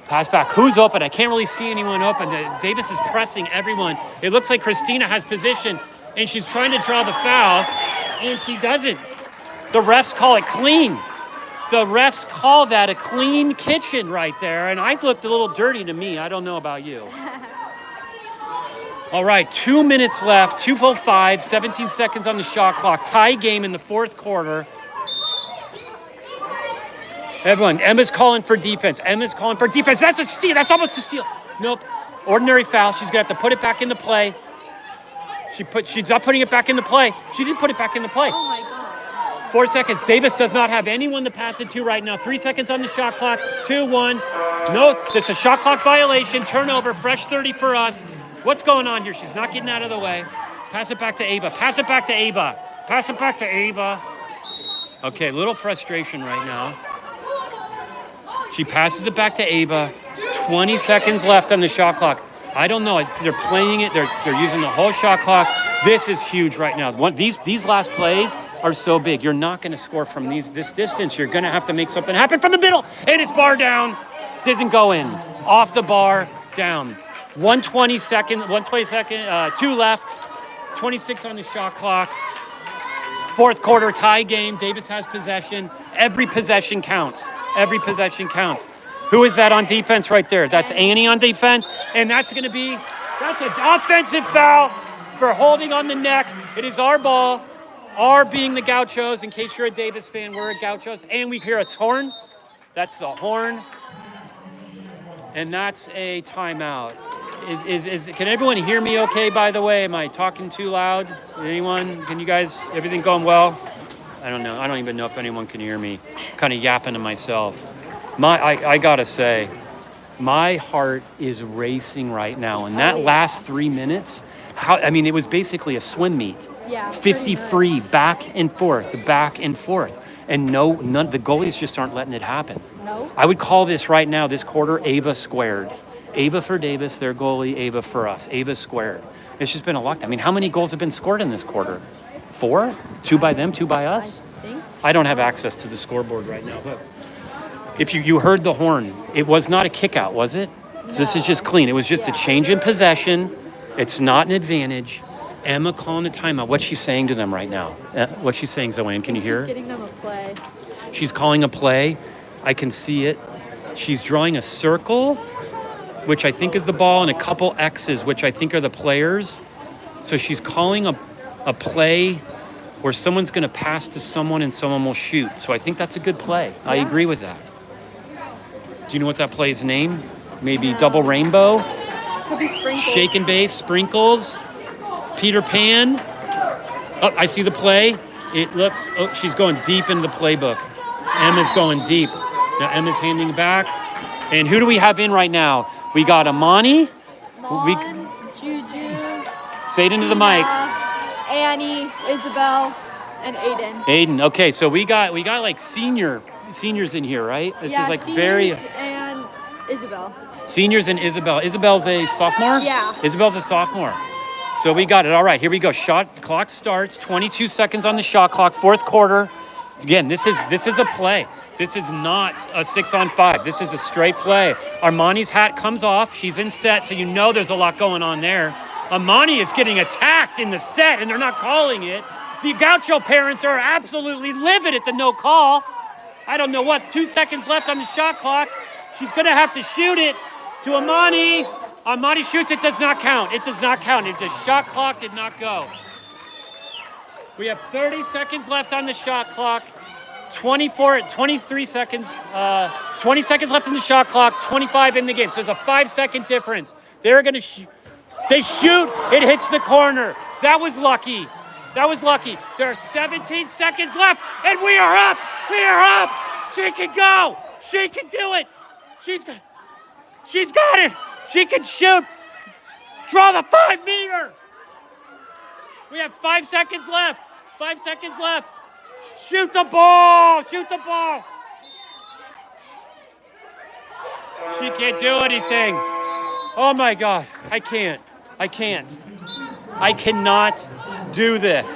Pass back. Who's open? I can't really see anyone open. Davis is pressing everyone. It looks like Christina has position, and she's trying to draw the foul, and she doesn't. The refs call it clean. The refs call that a clean kitchen right there, and I looked a little dirty to me. I don't know about you. All right, 2 minutes left, 2:05, 17 seconds on the shot clock. Tie game in the fourth quarter. Everyone, Emma's calling for defense. Emma's calling for defense. That's a steal. That's almost a steal. Nope. Ordinary foul. She's going to have to put it back into play. She's not putting it back into play. She didn't put it back into play. Oh, my God. 4 seconds. Davis does not have anyone to pass it to right now. 3 seconds on the shot clock. 2-1. No, it's a shot clock violation. Turnover. Fresh 30 for us. What's going on here? She's not getting out of the way. Pass it back to Ava. Pass it back to Ava. Pass it back to Ava. Okay, a little frustration right now. She passes it back to Ava. 20 seconds left on the shot clock. I don't know. They're playing it. They're using the whole shot clock. This is huge right now. These last plays are so big. You're not going to score from this distance. You're going to have to make something happen from the middle. And it's bar down. Doesn't go in. Off the bar, down. 120 second, 2 left. 26 on the shot clock. Fourth quarter tie game. Davis has possession. Every possession counts. Every possession counts. Who is that on defense right there? That's Annie on defense. And that's an offensive foul for holding on the neck. It is our ball. Our being the Gauchos. In case you're a Davis fan, we're a Gauchos. And we hear a horn. That's the horn. And that's a timeout. Can everyone hear me okay, by the way? Am I talking too loud? Anyone? Can you guys, everything going well? I don't know. I don't even know if anyone can hear me. Kind of yapping to myself. I gotta say, my heart is racing right now. In that last 3 minutes, it was basically a swim meet. Yeah. 50 free, back and forth. And none the goalies just aren't letting it happen. No. I would call this right now, this quarter, Ava squared. Ava for Davis, their goalie, Ava for us. Ava squared. It's just been a lockdown. I mean, how many goals have been scored in this quarter? 4? 2 by them, 2 by us? I think. I don't have access to the scoreboard right now, but if you heard the horn, it was not a kick out, was it? No. This is just clean. It was just a change in possession. It's not an advantage. Emma calling a timeout. What's she saying to them right now? What's she saying, Zoanne? Can you hear her? She's getting them a play. She's calling a play. I can see it. She's drawing a circle, which I think is the ball, and a couple X's, which I think are the players. So she's calling a play where someone's going to pass to someone and someone will shoot. So I think that's a good play. Yeah. I agree with that. Do you know what that play's name? Maybe Double Rainbow? Could be Sprinkles. Shake and Bake, Sprinkles, Peter Pan. Oh, I see the play. It looks, she's going deep into the playbook. Emma's going deep. Now Emma's handing it back. And who do we have in right now? We got Amani. Mons, Juju. Say it into the mic. Annie, Isabel, and Aiden. Aiden. Okay, so we got like seniors in here, right? This is like very. And Isabel. Seniors and Isabel. Isabel's a sophomore? Yeah. Isabel's a sophomore. So we got it. All right, here we go. Shot clock starts. 22 seconds on the shot clock. Fourth quarter. Again, this is a play. This is not a 6-on-5. This is a straight play. Armani's hat comes off. She's in set, so you know there's a lot going on there. Armani is getting attacked in the set, and they're not calling it. The Gaucho parents are absolutely livid at the no call. I don't know what. 2 seconds left on the shot clock. She's going to have to shoot it to Armani. Armani shoots. It does not count. It does not count. The shot clock did not go. We have 30 seconds left on the shot clock. 23 seconds. 20 seconds left in the shot clock. 25 in the game. So there's a 5-second difference. They're going to shoot. They shoot. It hits the corner. That was lucky. That was lucky. There are 17 seconds left, and we are up. We are up. She can go. She can do it. She's got it. She can shoot. Draw the 5-meter. We have 5 seconds left. 5 seconds left. Shoot the ball. Shoot the ball. She can't do anything. Oh my God. I can't. I cannot do this.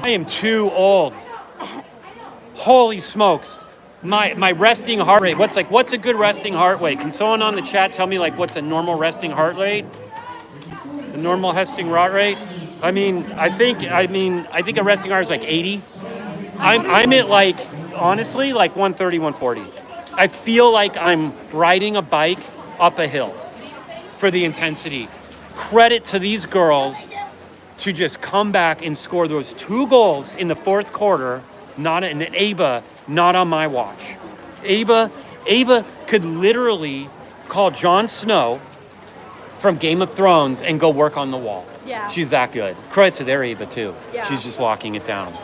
I am too old. Holy smokes. My resting heart rate. What's a good resting heart rate? Can someone on the chat tell me what's a normal resting heart rate? A normal resting heart rate? I think a resting heart is 80. I'm at honestly 130, 140. I feel like I'm riding a bike up a hill for the intensity. Credit to these girls to just come back and score those 2 goals in the fourth quarter. And Ava, not on my watch. Ava could literally call Jon Snow from Game of Thrones and go work on the wall. Yeah. She's that good. Credit to their Ava too. Yeah. She's just locking it down.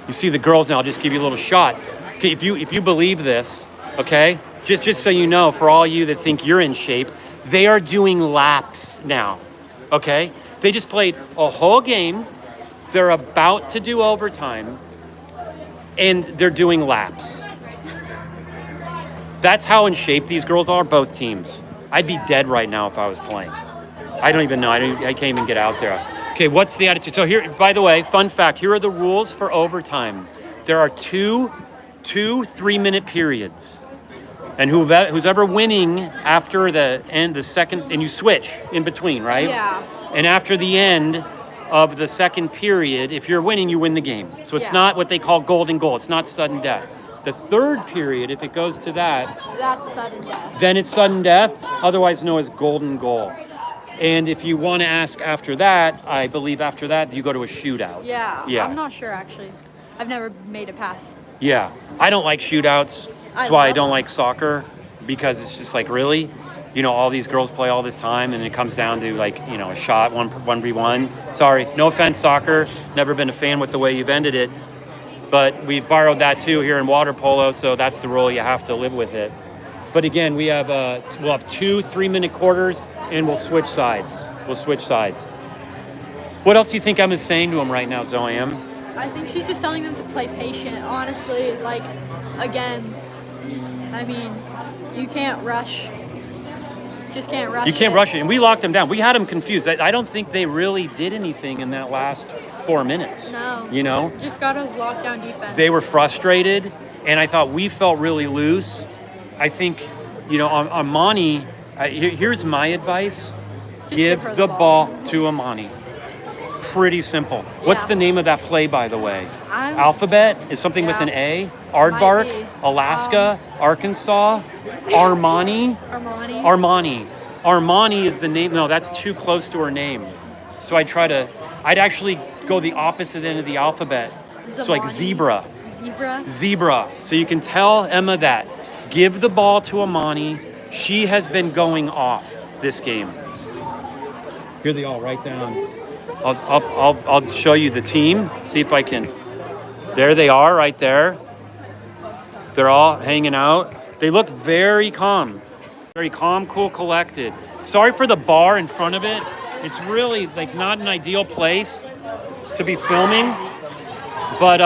You see the girls now. I'll just give you a little shot. Okay, if you believe this, okay, just so you know, for all you that think you're in shape, they are doing laps now. Okay, they just played a whole game. They're about to do overtime, and they're doing laps. That's how in shape these girls are, both teams. I'd be dead right now if I was playing. I don't even know. I can't even get out there. Okay, what's the attitude? So here, by the way, fun fact, here are the rules for overtime. There are two 3-minute periods. And who's ever winning after the end, the second, and you switch in between, right? Yeah. And after the end of the second period, if you're winning, you win the game. So it's not what they call golden goal. It's not sudden death. The third period, if it goes to that, that's sudden death. Then it's sudden death, otherwise known as golden goal. And if you want to ask after that, I believe after that, you go to a shootout. Yeah. Yeah. I'm not sure, actually. I've never made it past. Yeah. I don't like shootouts. That's why I don't like soccer, because it's just really, all these girls play all this time, and it comes down to a shot, 1v1. Sorry, no offense, soccer. Never been a fan with the way you've ended it. But we borrowed that too here in water polo, so that's the rule. You have to live with it. But again, we'll have 2 3-minute quarters, and we'll switch sides. What else do you think Emma's saying to them right now, Zoe M? I think she's just telling them to play patient. Honestly, again, you can't rush. Just can't rush. You can't rush it, and we locked them down. We had them confused. I don't think they really did anything in that last 4 minutes. No. Just got to lock down defense. They were frustrated, and I thought we felt really loose. I think, Armani, here's my advice. Just give the ball to Armani. Pretty simple. Yeah. What's the name of that play, by the way? Alphabet is something with an A. Might Aardvark, be. Alaska, Arkansas, Armani. Armani is the name. No, that's too close to her name. So I'd actually go the opposite end of the alphabet. So zebra. Zebra. So you can tell Emma that. Give the ball to Armani. She has been going off this game. Here they all write down. I'll show you the team. See if I can. There they are right there. They're all hanging out. They look very calm. Very calm, cool, collected. Sorry for the bar in front of it. It's really not an ideal place to be filming. But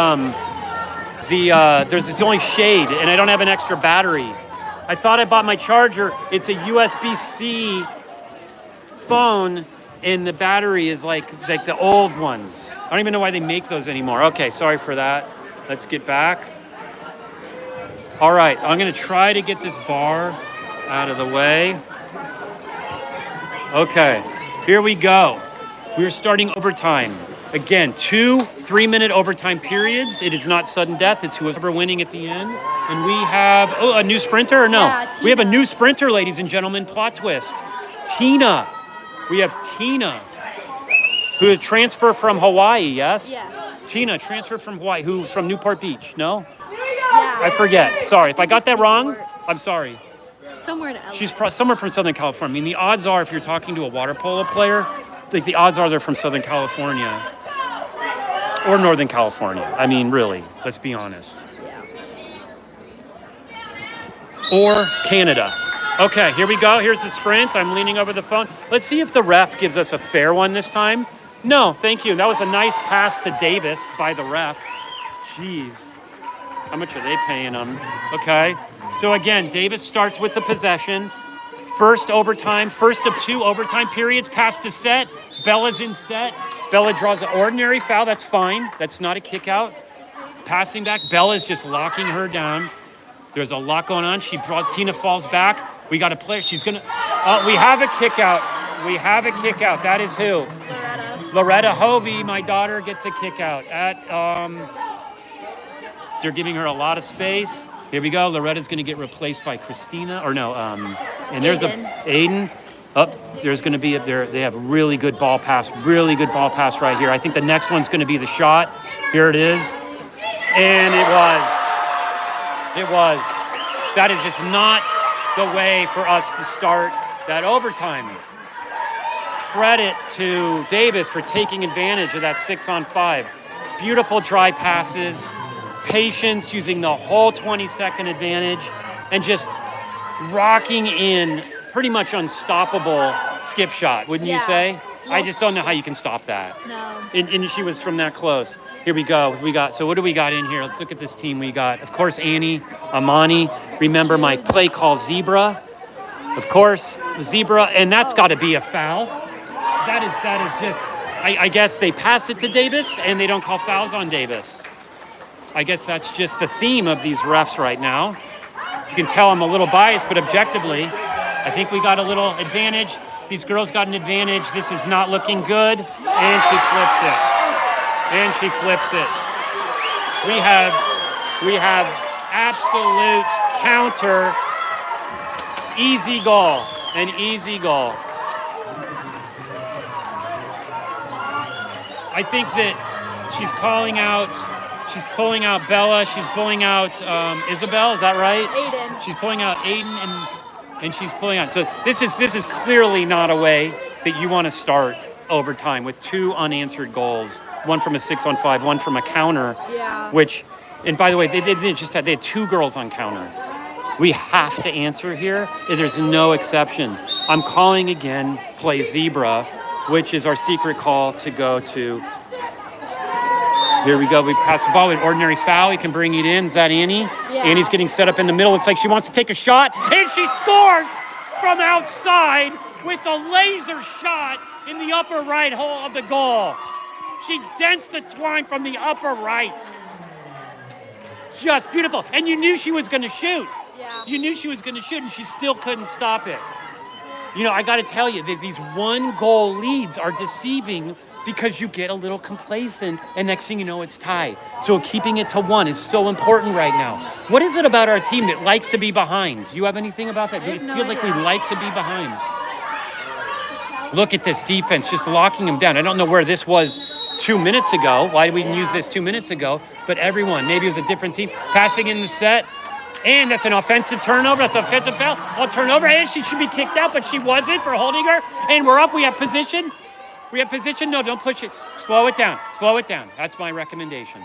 there's only shade, and I don't have an extra battery. I thought I bought my charger. It's a USB-C phone, and the battery is like the old ones. I don't even know why they make those anymore. Okay, sorry for that. Let's get back. All right, I'm gonna try to get this bar out of the way. Okay, here we go. We're starting overtime. Again, 2 3-minute overtime periods. It is not sudden death. It's whoever winning at the end. And we have, a new sprinter or no? Yeah, We have a new sprinter, ladies and gentlemen. Plot twist. Tina. We have Tina, who transferred from Hawaii, yes? Yes. Tina transferred from Hawaii, who's from Newport Beach, no? Yeah. I forget. Sorry. If I got that wrong, I'm sorry. Somewhere in LA. She's somewhere from Southern California. I mean, the odds are, if you're talking to a water polo player, like the odds are they're from Southern California or Northern California. I mean, really, let's be honest. Yeah. Or Canada. Okay, here we go. Here's the sprint. I'm leaning over the phone. Let's see if the ref gives us a fair one this time. No, thank you. That was a nice pass to Davis by the ref. Jeez. How much are they paying him? Okay. So again, Davis starts with the possession. First overtime, first of 2 overtime periods, pass to set. Bella's in set. Bella draws an ordinary foul. That's fine. That's not a kick out. Passing back. Bella's just locking her down. There's a lot going on. Tina falls back. We got a player. She's going to... we have a kick out. We have a kick out. That is who? Loretta Hovey, my daughter, gets a kick out. They're giving her a lot of space. Here we go. Loretta's going to get replaced by Christina. Or no, and there's Aiden. There's going to be they have really good ball pass right here. I think the next one's going to be the shot. Here it is. And it was. That is just not the way for us to start that overtime. Credit to Davis for taking advantage of that 6-on-5. Beautiful dry passes, patience using the whole 20-second advantage, and just rocking in pretty much unstoppable skip shot, wouldn't you say? I just don't know how you can stop that. No. And she was from that close. Here we go. So what do we got in here? Let's look at this team. We got, of course, Annie, Amani. Remember my play call zebra. Of course, zebra, and that's got to be a foul. That is just, I guess they pass it to Davis and they don't call fouls on Davis. I guess that's just the theme of these refs right now. You can tell I'm a little biased, but objectively, I think we got a little advantage. These girls got an advantage. This is not looking good. And she flips it. We have absolute counter. Easy goal. An easy goal. I think that she's pulling out Bella. She's pulling out Isabel. Is that right? Aiden. She's pulling out Aiden and she's pulling out. So this is clearly not a way that you want to start overtime with 2 unanswered goals. One from a 6-on-5, one from a counter. Yeah. Which, and by the way, they had 2 girls on counter. We have to answer here. There's no exception. I'm calling again play zebra, which is our secret call to go to. Here we go. We pass the ball with ordinary foul. We can bring it in. Is that Annie? Yeah. Annie's getting set up in the middle. It's like she wants to take a shot, and she scores from outside with a laser shot in the upper right hole of the goal. She dents the twine from the upper right. Just beautiful. And you knew she was going to shoot. Yeah. You knew she was going to shoot, and she still couldn't stop it. You know, I got to tell you, these 1-goal leads are deceiving because you get a little complacent, and next thing you know, it's tied. So keeping it to 1 is so important right now. What is it about our team that likes to be behind? Do you have anything about that? It feels like we like to be behind. Look at this defense, just locking them down. I don't know where this was 2 minutes ago. Why did we use this 2 minutes ago? But everyone, maybe it was a different team. Passing in the set. And that's an offensive turnover. That's an offensive foul. On turnover, and she should be kicked out, but she wasn't for holding her. And we're up. We have position. No, don't push it. Slow it down. That's my recommendation.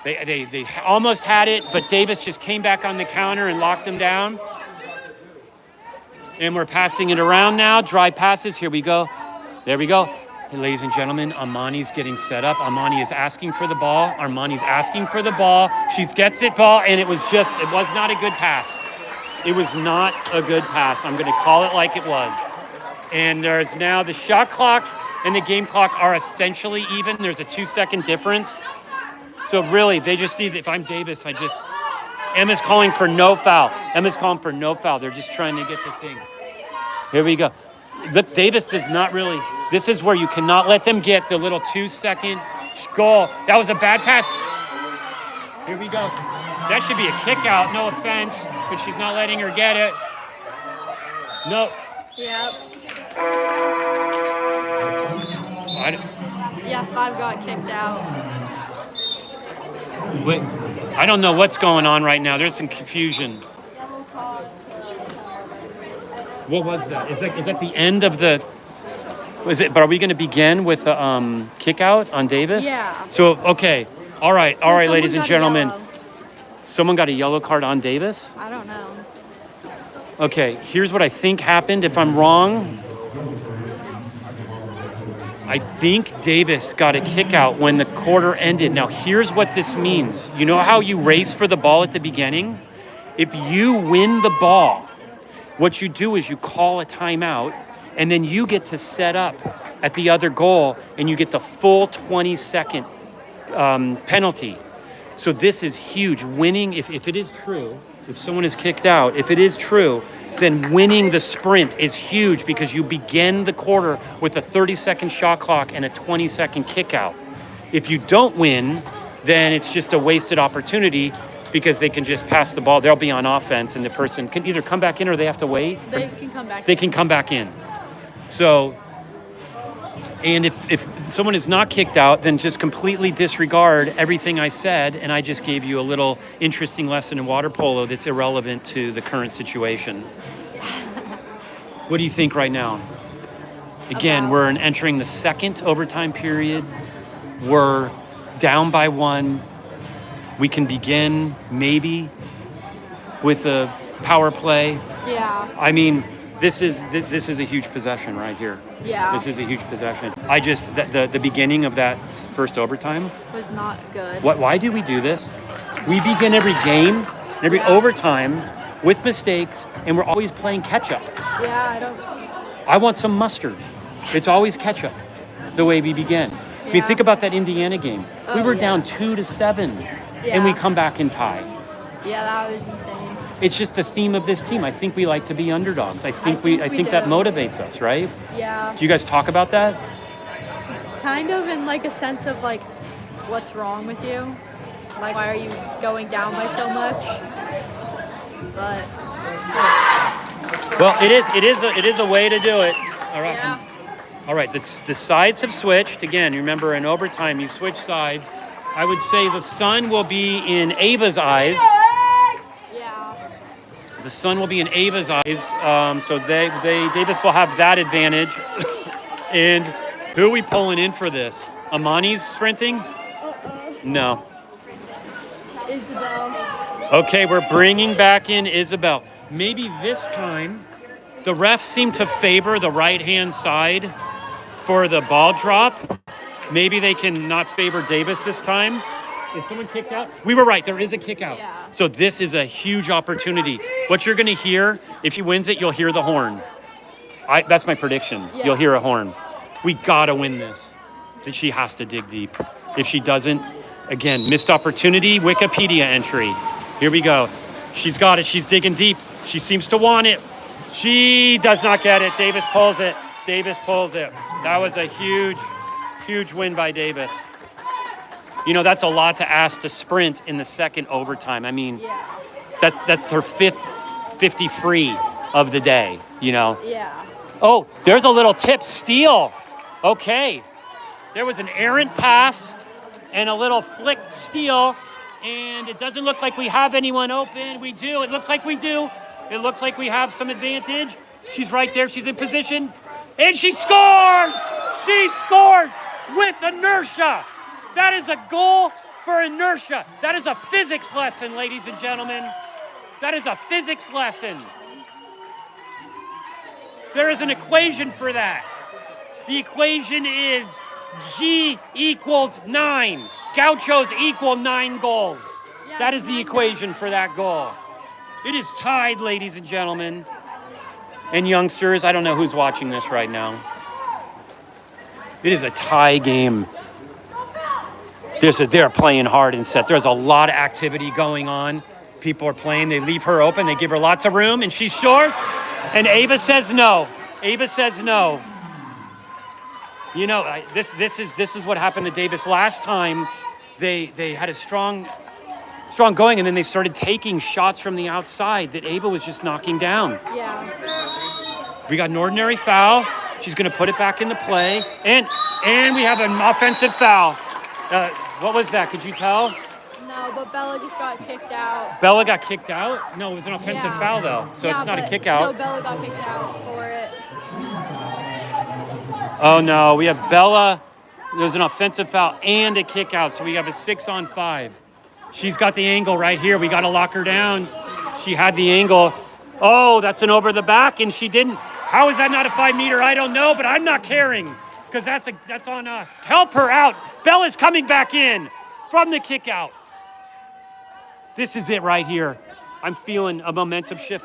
They almost had it, but Davis just came back on the counter and locked them down. And we're passing it around now. Dry passes. Here we go. There we go. Hey, ladies and gentlemen, Amani's getting set up. Amani is asking for the ball. Armani's asking for the ball. She gets it ball, and it was not a good pass. It was not a good pass. I'm going to call it like it was. And there's now the shot clock and the game clock are essentially even. There's a 2-second difference. So really, they just need, if I'm Davis, Emma's calling for no foul. Emma's calling for no foul. They're just trying to get the thing. Here we go. Look, Davis does not really, this is where you cannot let them get the little 2-second goal. That was a bad pass. Here we go. That should be a kick out, no offense, but she's not letting her get it. No. Yep. Yeah, 5 got kicked out. Wait, I don't know what's going on right now. There's some confusion. What was that? Is that the end of the? Was it? But are we going to begin with the kick out on Davis? Yeah. So okay, all right, ladies and gentlemen. Yellow. Someone got a yellow card on Davis? I don't know. Okay, here's what I think happened. If I'm wrong, I think Davis got a kick out when the quarter ended. Now, here's what this means. You know how you race for the ball at the beginning? If you win the ball, what you do is you call a timeout, and then you get to set up at the other goal, and you get the full 20-second penalty. So this is huge. Winning, if it is true, if someone is kicked out, if it is true, then winning the sprint is huge because you begin the quarter with a 30-second shot clock and a 20-second kick out. If you don't win, then it's just a wasted opportunity because they can just pass the ball. They'll be on offense and the person can either come back in or they have to wait. They can come back in. They can come back in. So, and if someone is not kicked out, then just completely disregard everything I said, and I just gave you a little interesting lesson in water polo that's irrelevant to the current situation. What do you think right now? Again, we're entering the second overtime period. We're down by 1. We can begin maybe with a power play. Yeah. I mean, this is a huge possession right here. Yeah. This is a huge possession. I just the beginning of that first overtime was not good. Why do we do this? We begin every game, every overtime with mistakes, and we're always playing catch up. Yeah, I want some mustard. It's always catch up, the way we begin. I mean, think about that Indiana game. We were down 2-7, and we come back and tie. Yeah, that was insane. It's just the theme of this team. I think we like to be underdogs. I think that motivates us, right? Yeah. Do you guys talk about that? Kind of in like a sense of like, what's wrong with you? Like, why are you going down by so much? But. Well, it is a way to do it. All right. Yeah. All right. The sides have switched again. You remember in overtime you switch sides. I would say the sun will be in Ava's eyes. The sun will be in Ava's eyes, so Davis will have that advantage. And who are we pulling in for this? Amani's sprinting? No. Isabel. Okay, we're bringing back in Isabel. Maybe this time the refs seem to favor the right-hand side for the ball drop. Maybe they can not favor Davis this time. Is someone kicked out? We were right. There is a kick out. Yeah. So this is a huge opportunity. What you're going to hear, if she wins it, you'll hear the horn. That's my prediction. Yeah. You'll hear a horn. We got to win this. She has to dig deep. If she doesn't, again, missed opportunity, Wikipedia entry. Here we go. She's got it. She's digging deep. She seems to want it. She does not get it. Davis pulls it. Davis pulls it. That was a huge, huge win by Davis. You know, that's a lot to ask to sprint in the second overtime. I mean, that's her 5th 50 free of the day, you know? Yeah. Oh, there's a little tip steal. Okay. There was an errant pass and a little flicked steal, and it doesn't look like we have anyone open. We do. It looks like we do. It looks like we have some advantage. She's right there. She's in position. And she scores! She scores with inertia. That is a goal for inertia. That is a physics lesson, ladies and gentlemen. That is a physics lesson. There is an equation for that. The equation is G equals 9. Gauchos equal 9 goals. That is the equation for that goal. It is tied, ladies and gentlemen. And youngsters, I don't know who's watching this right now. It is a tie game. They're playing hard and set. There's a lot of activity going on. People are playing. They leave her open. They give her lots of room, and she's short. And Ava says no. Ava says no. You know, this is what happened to Davis last time. They had a strong going, and then they started taking shots from the outside that Ava was just knocking down. Yeah. We got an ordinary foul. She's going to put it back into play, and we have an offensive foul. What was that? Could you tell? No, but Bella just got kicked out. Bella got kicked out? No, it was an offensive foul though, so it's not a kick out. No, Bella got kicked out for it. Oh no, we have Bella. There's an offensive foul and a kick out, so we have a 6-on-5. She's got the angle right here. We got to lock her down. She had the angle. Oh, that's an over the back, and she didn't. How is that not a 5-meter? I don't know, but I'm not caring because that's on us. Help her out. Bella's coming back in from the kick out. This is it right here. I'm feeling a momentum shift.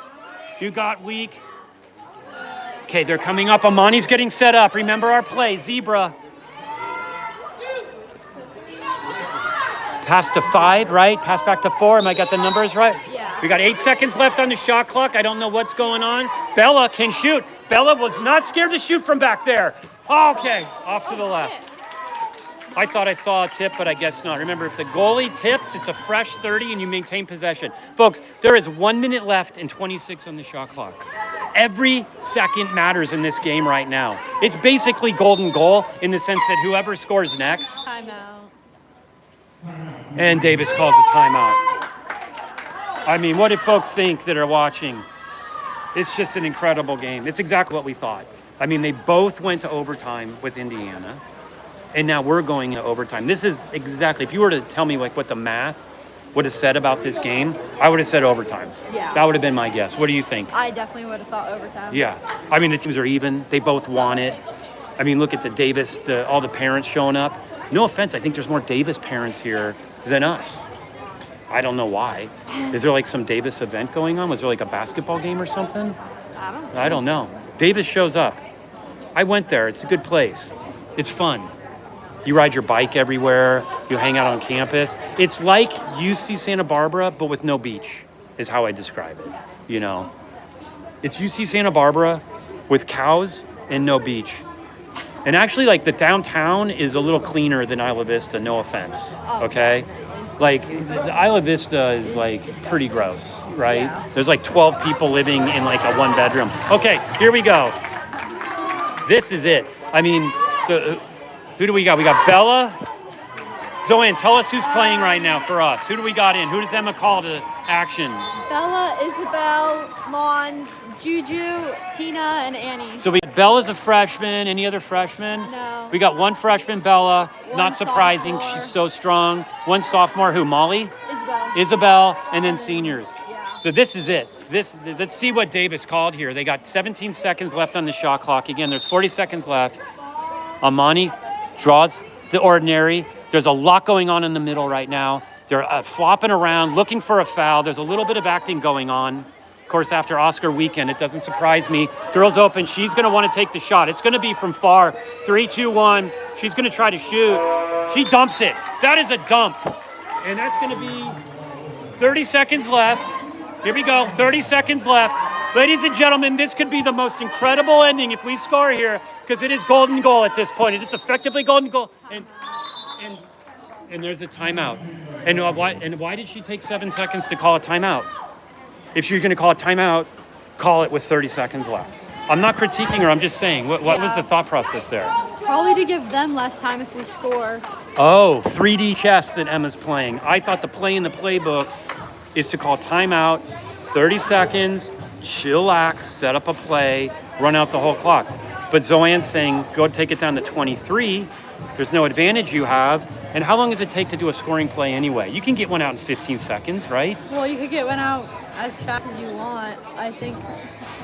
You got weak. Okay, they're coming up. Amani's getting set up. Remember our play, zebra. Pass to 5, right? Pass back to 4. Am I got the numbers right? Yeah. We got 8 seconds left on the shot clock. I don't know what's going on. Bella can shoot. Bella was not scared to shoot from back there. Okay, off to the left. I thought I saw a tip, but I guess not. Remember, if the goalie tips, it's a fresh 30 and you maintain possession. Folks, there is 1 minute left and 26 on the shot clock. Every second matters in this game right now. It's basically golden goal in the sense that whoever scores next. Timeout. And Davis calls a timeout. I mean, what did folks think that are watching? It's just an incredible game. It's exactly what we thought. I mean, they both went to overtime with Indiana. And now we're going to overtime. This is exactly, if you were to tell me like what the math would have said about this game, I would have said overtime. Yeah. That would have been my guess. What do you think? I definitely would have thought overtime. Yeah. I mean, the teams are even. They both want it. I mean, look at the Davis, all the parents showing up. No offense, I think there's more Davis parents here than us. I don't know why. Is there like some Davis event going on? Was there like a basketball game or something? I don't know. Davis shows up. I went there. It's a good place. It's fun. You ride your bike everywhere. You hang out on campus. It's like UC Santa Barbara, but with no beach, is how I describe it. You know, it's UC Santa Barbara with cows and no beach. And actually, like, the downtown is a little cleaner than Isla Vista, no offense, okay? Like, the Isla Vista is, like, pretty gross, right? Yeah. There's, like, 12 people living in, like, a one-bedroom. Okay, here we go. This is it. I mean, so who do we got? We got Bella. Zoanne, tell us who's playing right now for us. Who do we got in? Who does Emma call to action? Bella, Isabel, Mons, Juju, Tina, and Annie. So Bella's a freshman. Any other freshmen? No. We got one freshman, Bella. One Not surprising. sophomore. She's so strong. One sophomore. Who? Molly? Isabel. Isabel, and then seniors. Yeah. So this is it. Let's see what Davis called here. They got 17 seconds left on the shot clock. Again, there's 40 seconds left. Amani draws the ordinary. There's a lot going on in the middle right now. They're flopping around, looking for a foul. There's a little bit of acting going on. Of course, after Oscar weekend, it doesn't surprise me. Girls open. She's going to want to take the shot. It's going to be from far. 3, 2, 1. She's going to try to shoot. She dumps it. That is a dump. And that's going to be 30 seconds left. Here we go. 30 seconds left. Ladies and gentlemen, this could be the most incredible ending if we score here, because it is golden goal at this point. It is effectively golden goal. And there's a timeout. And why did she take 7 seconds to call a timeout? If you're going to call a timeout, call it with 30 seconds left. I'm not critiquing her. I'm just saying, what was the thought process there? Probably to give them less time if we score. Oh, 3D chess that Emma's playing. I thought the play in the playbook is to call timeout, 30 seconds, chillax, set up a play, run out the whole clock. But Zoanne's saying, go take it down to 23. There's no advantage you have. And how long does it take to do a scoring play anyway? You can get one out in 15 seconds, right? Well, you could get one out as fast as you want, I think.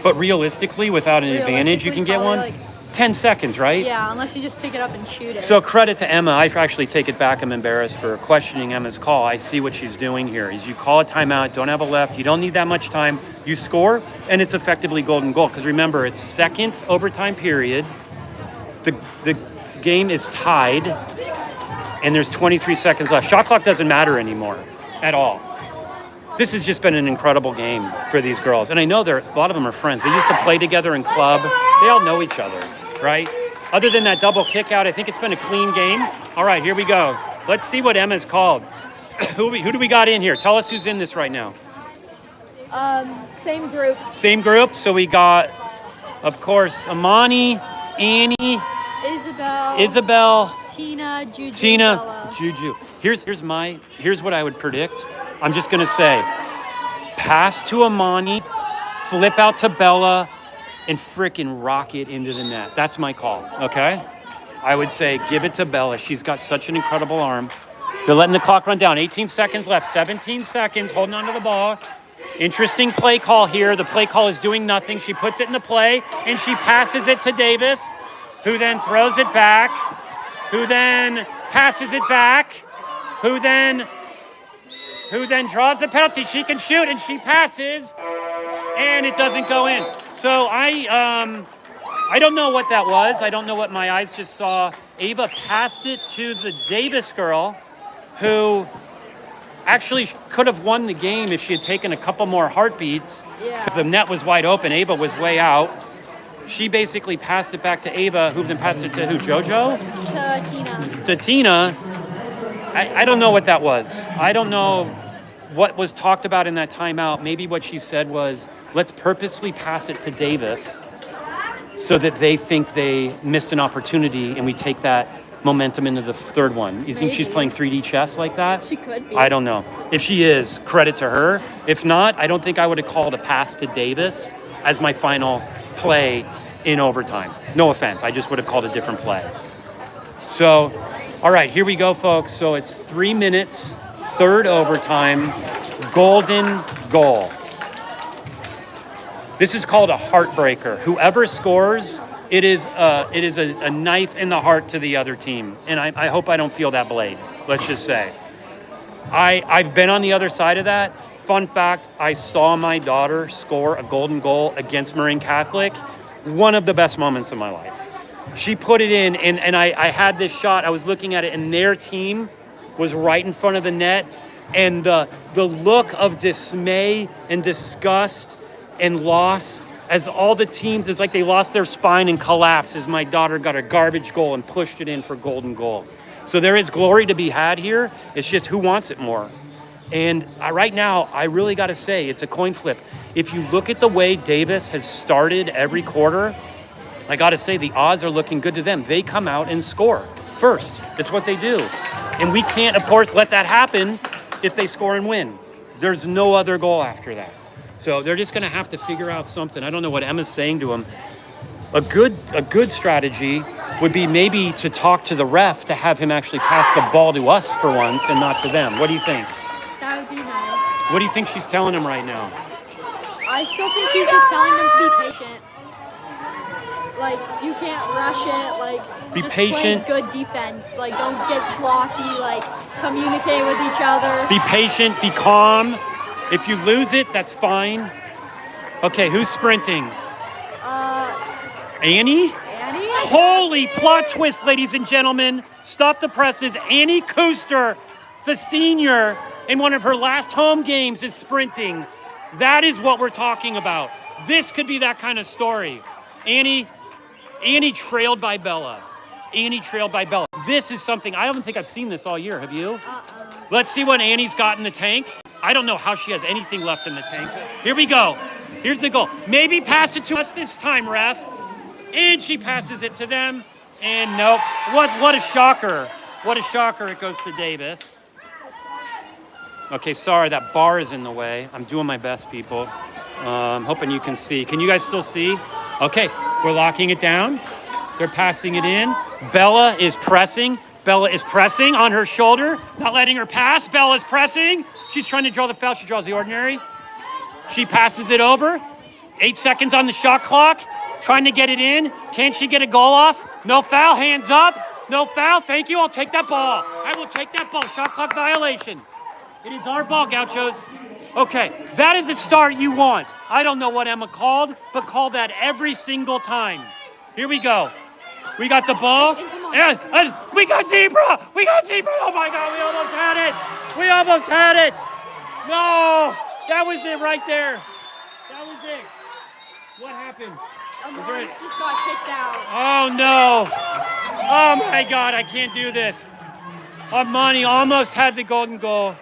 But realistically, without an advantage, you can get one? Like 10 seconds, right? Yeah, unless you just pick it up and shoot it. So credit to Emma. I actually take it back. I'm embarrassed for questioning Emma's call. I see what she's doing here. Is you call a timeout, don't have a left, you don't need that much time, you score, and it's effectively golden goal. Because remember, it's second overtime period. The game is tied, and there's 23 seconds left. Shot clock doesn't matter anymore at all. This has just been an incredible game for these girls. And I know a lot of them are friends. They used to play together in club. They all know each other, right? Other than that double kick out, I think it's been a clean game. All right, here we go. Let's see what Emma's called. Who do we got in here? Tell us who's in this right now. Same group. Same group. So we got, of course, Amani, Annie, Isabel, Tina, Bella. Juju. Here's what I would predict. I'm just gonna say, pass to Amani, flip out to Bella, and frickin' rock it into the net. That's my call, okay? I would say give it to Bella. She's got such an incredible arm. They're letting the clock run down. 18 seconds left, 17 seconds, holding on to the ball. Interesting play call here. The play call is doing nothing. She puts it in the play, and she passes it to Davis, who then throws it back, who then passes it back, who then draws the penalty. She can shoot, and she passes, and it doesn't go in. So I don't know what that was. I don't know what my eyes just saw. Ava passed it to the Davis girl, who actually could have won the game if she had taken a couple more heartbeats. Yeah. Because the net was wide open. Ava was way out. She basically passed it back to Ava, who then passed it to who? JoJo? To Tina. To Tina. I don't know what that was. I don't know what was talked about in that timeout. Maybe what she said was, let's purposely pass it to Davis so that they think they missed an opportunity and we take that momentum into the third one. You think she's playing 3D chess like that? She could be. I don't know. If she is, credit to her. If not, I don't think I would have called a pass to Davis as my final play in overtime. No offense. I just would have called a different play. So, all right, here we go, folks. So it's 3 minutes, third overtime, golden goal. This is called a heartbreaker. Whoever scores, it is a knife in the heart to the other team. And I hope I don't feel that blade, let's just say. I've been on the other side of that. Fun fact, I saw my daughter score a golden goal against Marine Catholic. One of the best moments of my life. She put it in, and I had this shot. I was looking at it, and their team was right in front of the net. And the look of dismay and disgust and loss as all the teams, it's like they lost their spine and collapsed as my daughter got a garbage goal and pushed it in for golden goal. So there is glory to be had here. It's just who wants it more. And right now, I really got to say, it's a coin flip. If you look at the way Davis has started every quarter, I got to say the odds are looking good to them. They come out and score first. It's what they do. And we can't, of course, let that happen if they score and win. There's no other goal after that. So they're just going to have to figure out something. I don't know what Emma's saying to them. A good strategy would be maybe to talk to the ref to have him actually pass the ball to us for once and not to them. What do you think? That would be nice. What do you think she's telling him right now? I still think she's just telling them to be patient. Like, you can't rush it. Like, be just patient. Play good defense. Like, don't get sloppy. Like, communicate with each other. Be patient. Be calm. If you lose it, that's fine. Okay, who's sprinting? Annie? Annie? Holy plot twist, ladies and gentlemen. Stop the presses. Annie Kuster, the senior, in one of her last home games is sprinting. That is what we're talking about. This could be that kind of story. Annie trailed by Bella. Annie trailed by Bella. This is something, I don't think I've seen this all year. Have you? Let's see what Annie's got in the tank. I don't know how she has anything left in the tank. Here we go. Here's the goal. Maybe pass it to us this time, ref. And she passes it to them. And nope. What a shocker. What a shocker. It goes to Davis. Okay, sorry, that bar is in the way. I'm doing my best, people. I'm hoping you can see. Can you guys still see? Okay, we're locking it down. They're passing it in. Bella is pressing. Bella is pressing on her shoulder, not letting her pass. Bella's pressing. She's trying to draw the foul. She draws the ordinary. She passes it over. 8 seconds on the shot clock. Trying to get it in. Can she get a goal off? No foul. Hands up. No foul. Thank you. I'll take that ball. I will take that ball. Shot clock violation. It is our ball, Gauchos. Okay, that is the start you want. I don't know what Emma called, but call that every single time. Here we go. We got the ball. And we got zebra. We got zebra. Oh my God, we almost had it. We almost had it. No, that was it right there. That was it. What happened? Amari's just got kicked out. Oh no. Oh my God, I can't do this. Armani almost had the golden goal.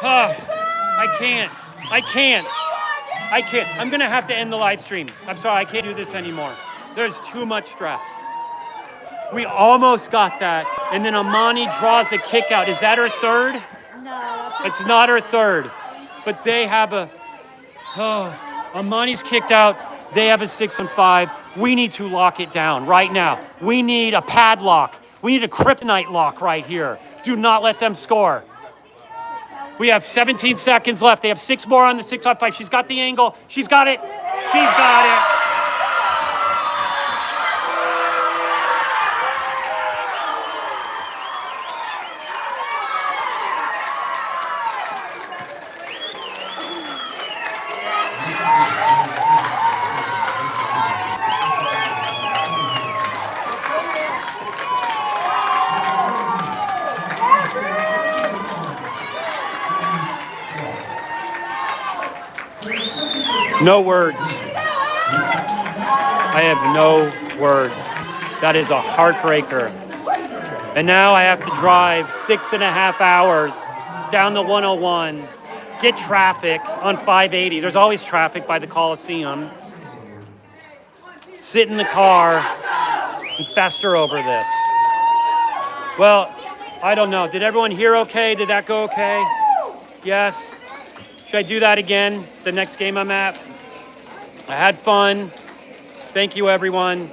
I can't. I'm going to have to end the live stream. I'm sorry, I can't do this anymore. There's too much stress. We almost got that, and then Amani draws a kick out. Is that her third? No, It's not her third, but they have a... Amani's kicked out. They have a 6-on-5. We need to lock it down right now. We need a padlock. We need a kryptonite lock right here. Do not let them score. We have 17 seconds left. They have 6 more on the 6-on-5. She's got the angle. She's got it. She's got it. No words. I have no words. That is a heartbreaker. And now I have to drive 6.5 hours down the 101, get traffic on 580. There's always traffic by the Coliseum. Sit in the car and fester over this. Well, I don't know. Did everyone hear okay? Did that go okay? Yes? Should I do that again the next game I'm at? I had fun. Thank you, everyone.